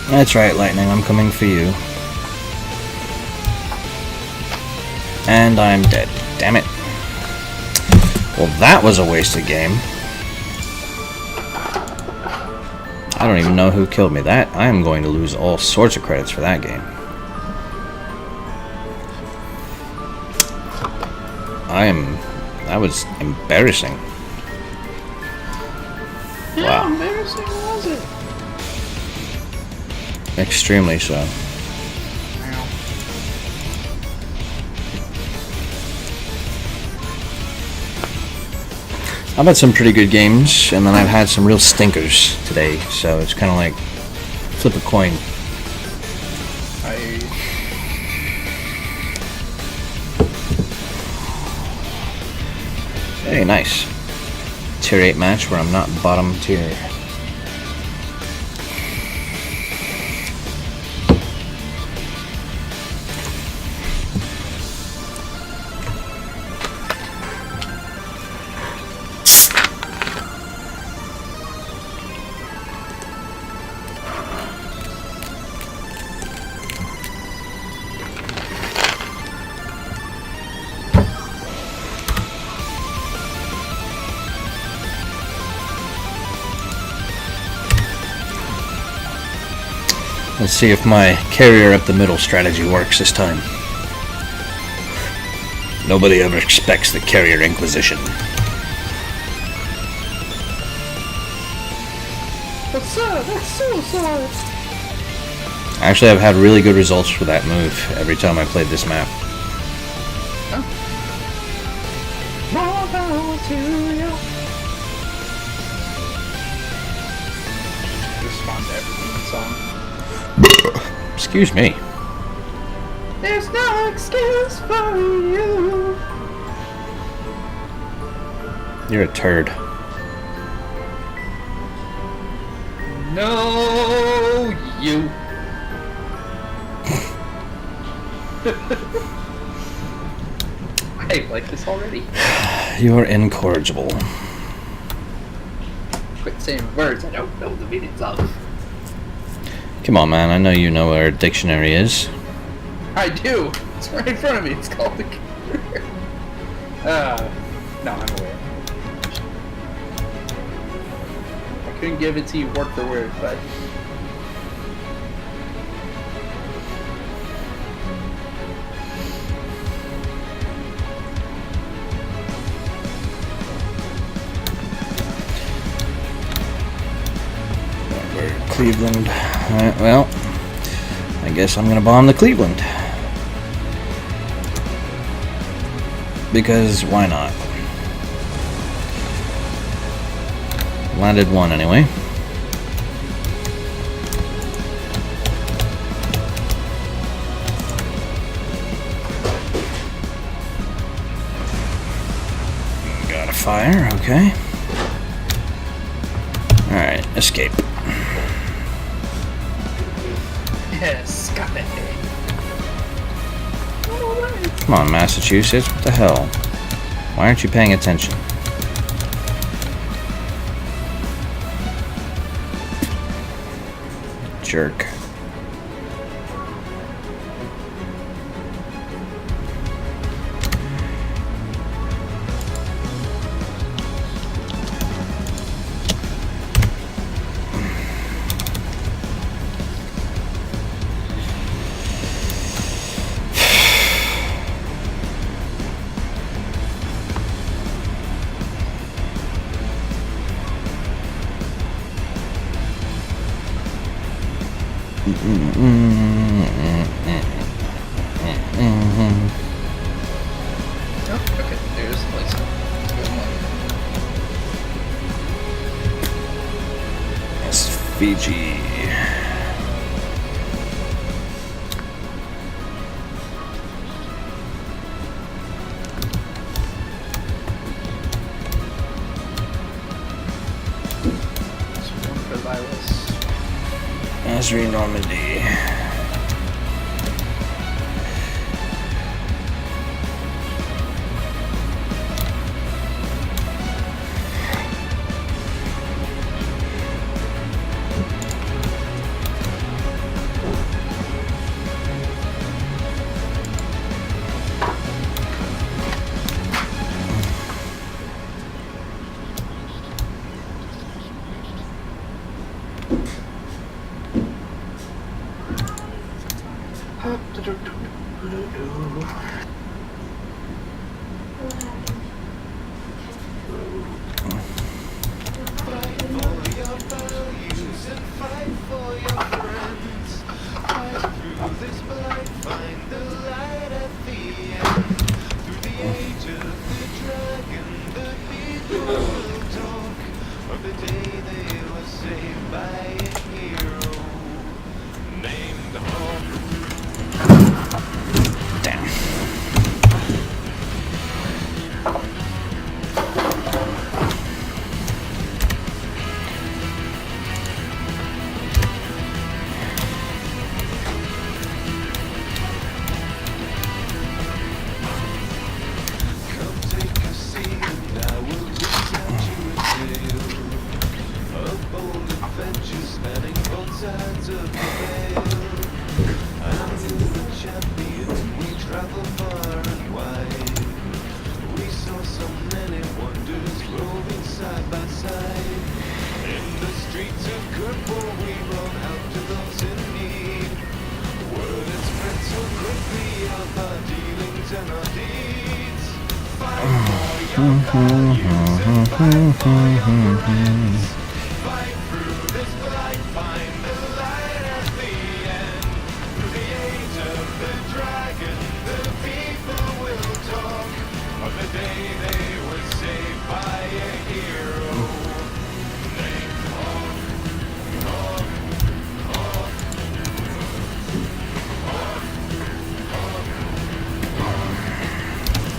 That's right, Lightning, I'm coming for you. And I'm dead. Damn it. Well, that was a wasted game. I don't even know who killed me. I am going to lose all sorts of credits for that game. That was embarrassing. Wow. How embarrassing was it? Extremely so. I've had some pretty good games, and then I've had some real stinkers today, so it's kind of like flip a coin. Hey, nice. Tier 8 match where I'm not bottom tier. Let's see if my carrier up the middle strategy works this time. Nobody ever expects the carrier inquisition. What's up? That's suicide! Actually, I've had really good results for that move every time I played this map. More power to you. Respond to everything song. Excuse me. There's no excuse for you. You're a turd. No, you. I like this already. You're incorrigible. Quit saying words I don't know the meanings of. Come on, man. I know you know where a dictionary is. I do. It's right in front of me. It's called the computer. No, I'm aware. I couldn't give it to you word for word, but Cleveland. Alright, well, I guess I'm gonna bomb the Cleveland. Because why not? Landed one anyway. Got a fire, okay. Alright, escape. Yes, got it. Come on, Massachusetts, what the hell? Why aren't you paying attention? Jerk. Oh, okay. There's the place. Good one. That's Fiji. So one for virus. Azri Normandy. Damn.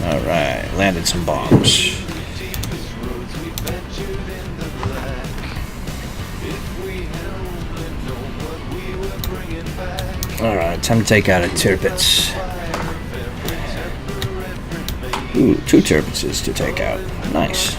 Alright, landed some bombs. Alright, time to take out a Tirpitz. Ooh, 2 Tirpitzes to take out. Nice.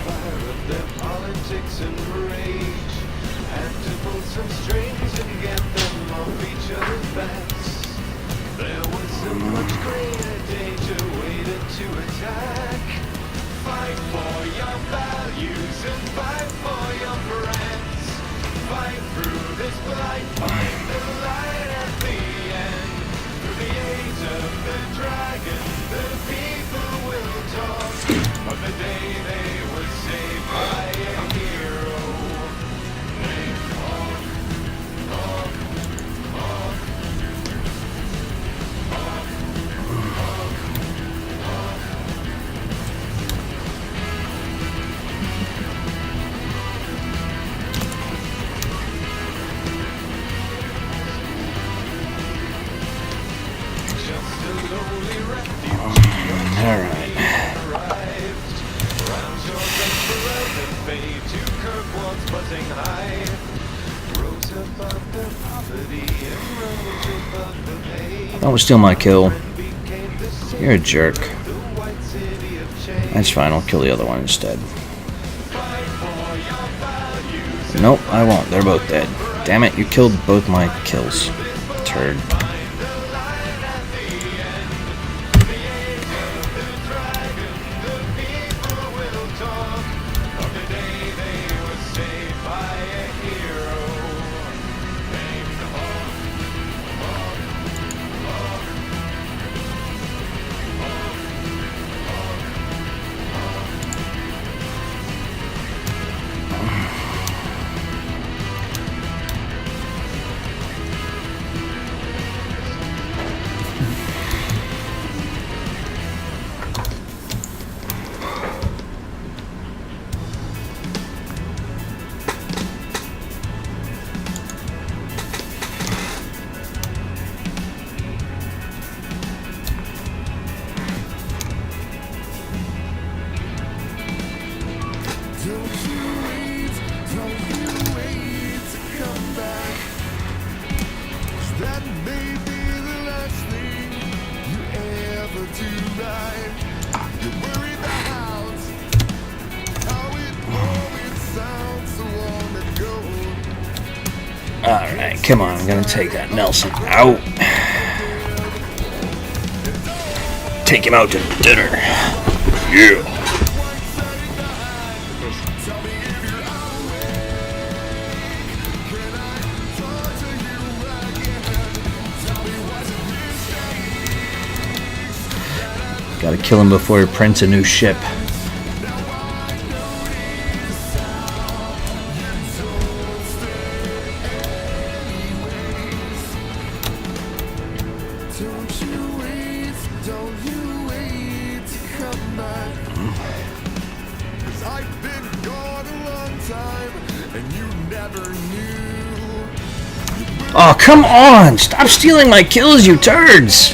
Don't steal my kill. You're a jerk. That's fine, I'll kill the other one instead. Nope, I won't. They're both dead. Damn it, you killed both my kills. Turd. Alright, come on, I'm gonna take that Nelson out. Take him out to dinner. Yeah. Gotta kill him before he prints a new ship. Oh, come on! Stop stealing my kills, you turds!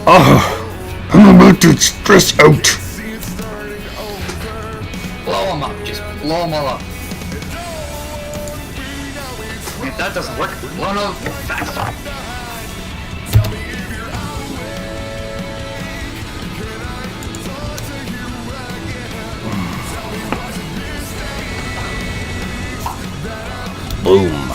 Oh, I'm about to stress out. Blow them up. Just blow them all up. If that doesn't work, blow them up faster. Boom.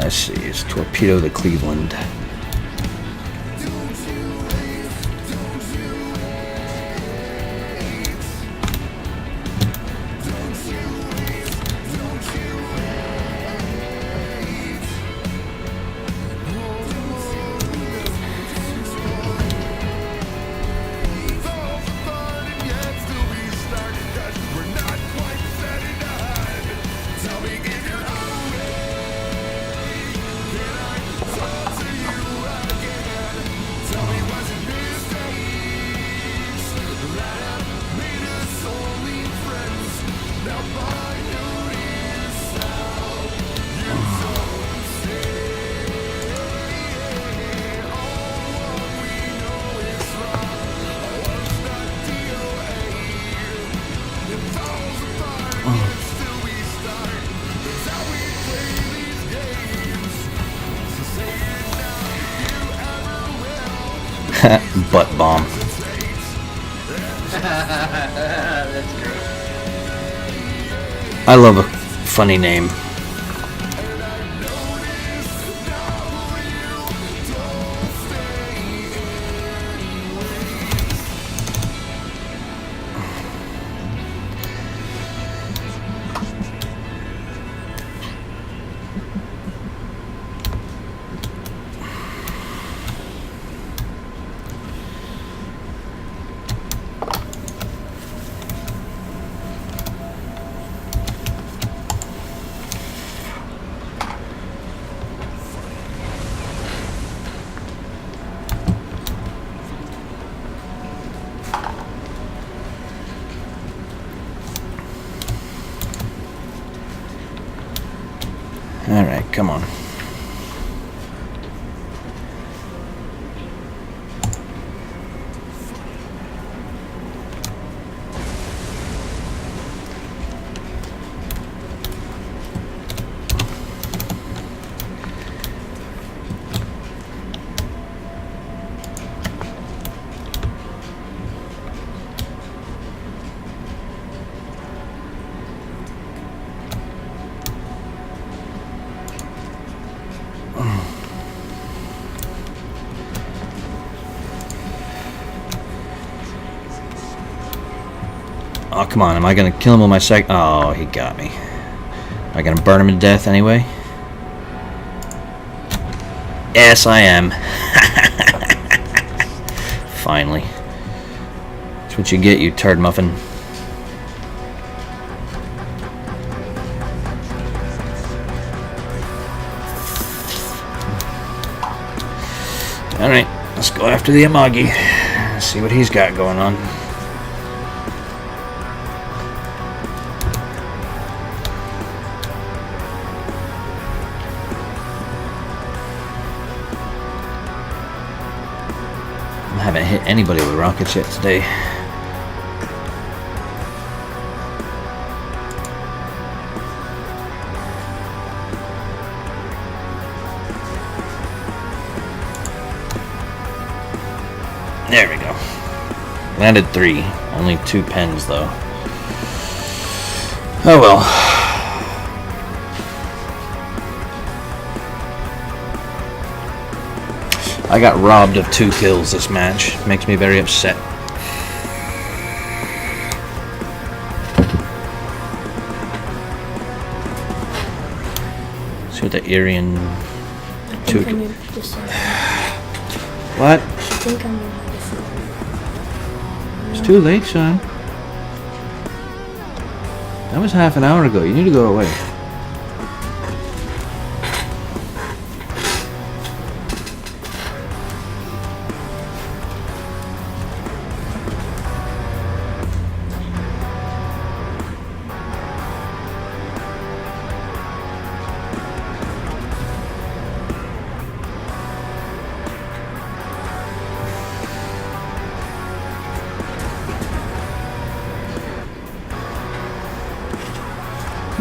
Let's see, it's Torpedo the Cleveland. Butt bomb. That's great. I love a funny name. Alright, come on. Oh, come on. Am I going to kill him with my second? Oh, he got me. Am I going to burn him to death anyway? Yes, I am. Finally. That's what you get, you turd muffin. Alright, let's go after the Amagi. See what he's got going on. I haven't hit anybody with rockets yet today. There we go. Landed 3. Only 2 pens though. Oh well. I got robbed of 2 kills this match. Makes me very upset. See what the Irian... What? It's too late, son. That was half an hour ago. You need to go away.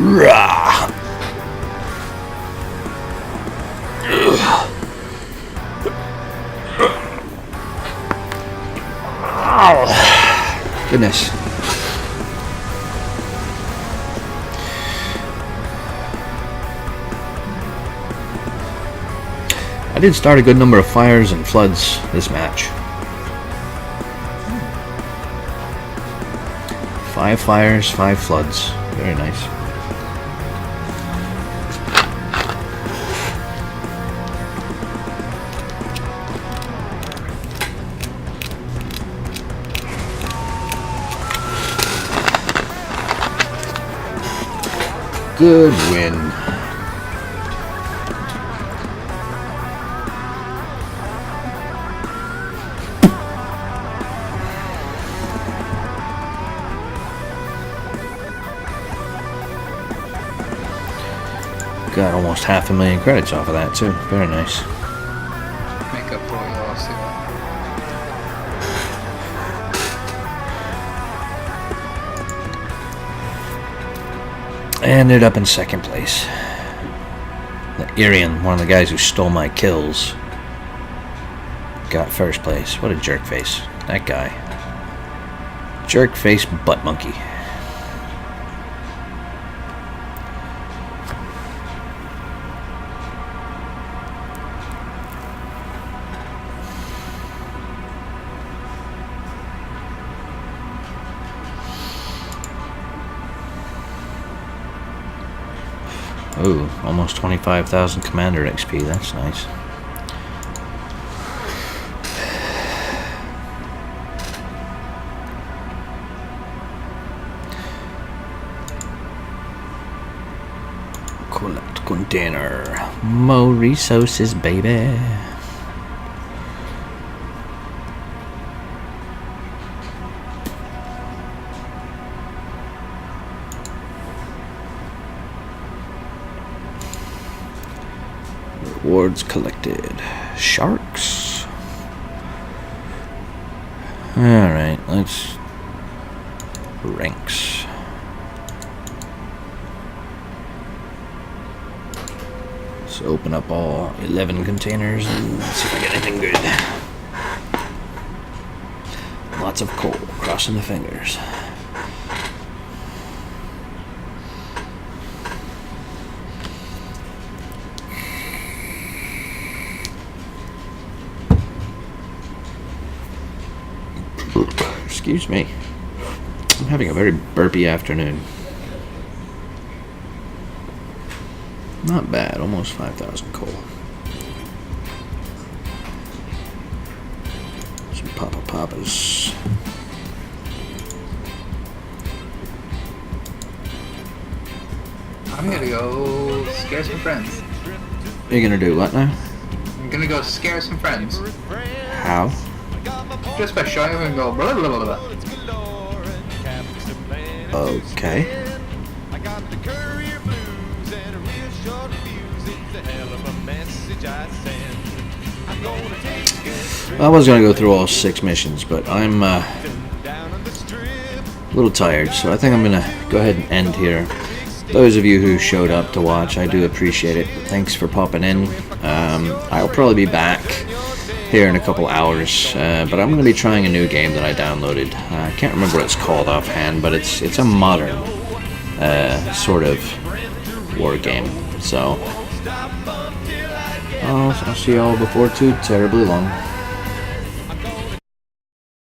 Rah. Oh, goodness. I did start a good number of fires and floods this match. 5 fires, 5 floods. Very nice. Good win. Got almost 500,000 credits off of that too. Very nice. Make up for what you lost. Ended up in 2nd place. The Irian, one of the guys who stole my kills, got 1st place. What a jerk face. That guy. Jerk face butt monkey. Ooh, almost 25,000 Commander XP. That's nice. Collect container. More resources, baby. Rewards collected. Sharks. Alright, let's... ranks. Let's open up all 11 containers and see if I get anything good. Lots of coal, crossing the fingers. Excuse me. I'm having a very burpy afternoon. Not bad, almost 5,000 coal. Some Papa Papas. I'm gonna go scare some friends. You're gonna do what now? I'm gonna go scare some friends. How? Just by showing them and go blah blah blah blah. Okay. I was gonna go through all 6 missions, but I'm a little tired, so I think I'm gonna go ahead and end here. Those of you who showed up to watch, I do appreciate it. Thanks for popping in. I'll probably be back here in a couple hours, but I'm going to be trying a new game that I downloaded. I can't remember what it's called offhand, but it's a modern sort of war game. So I'll see y'all before too terribly long.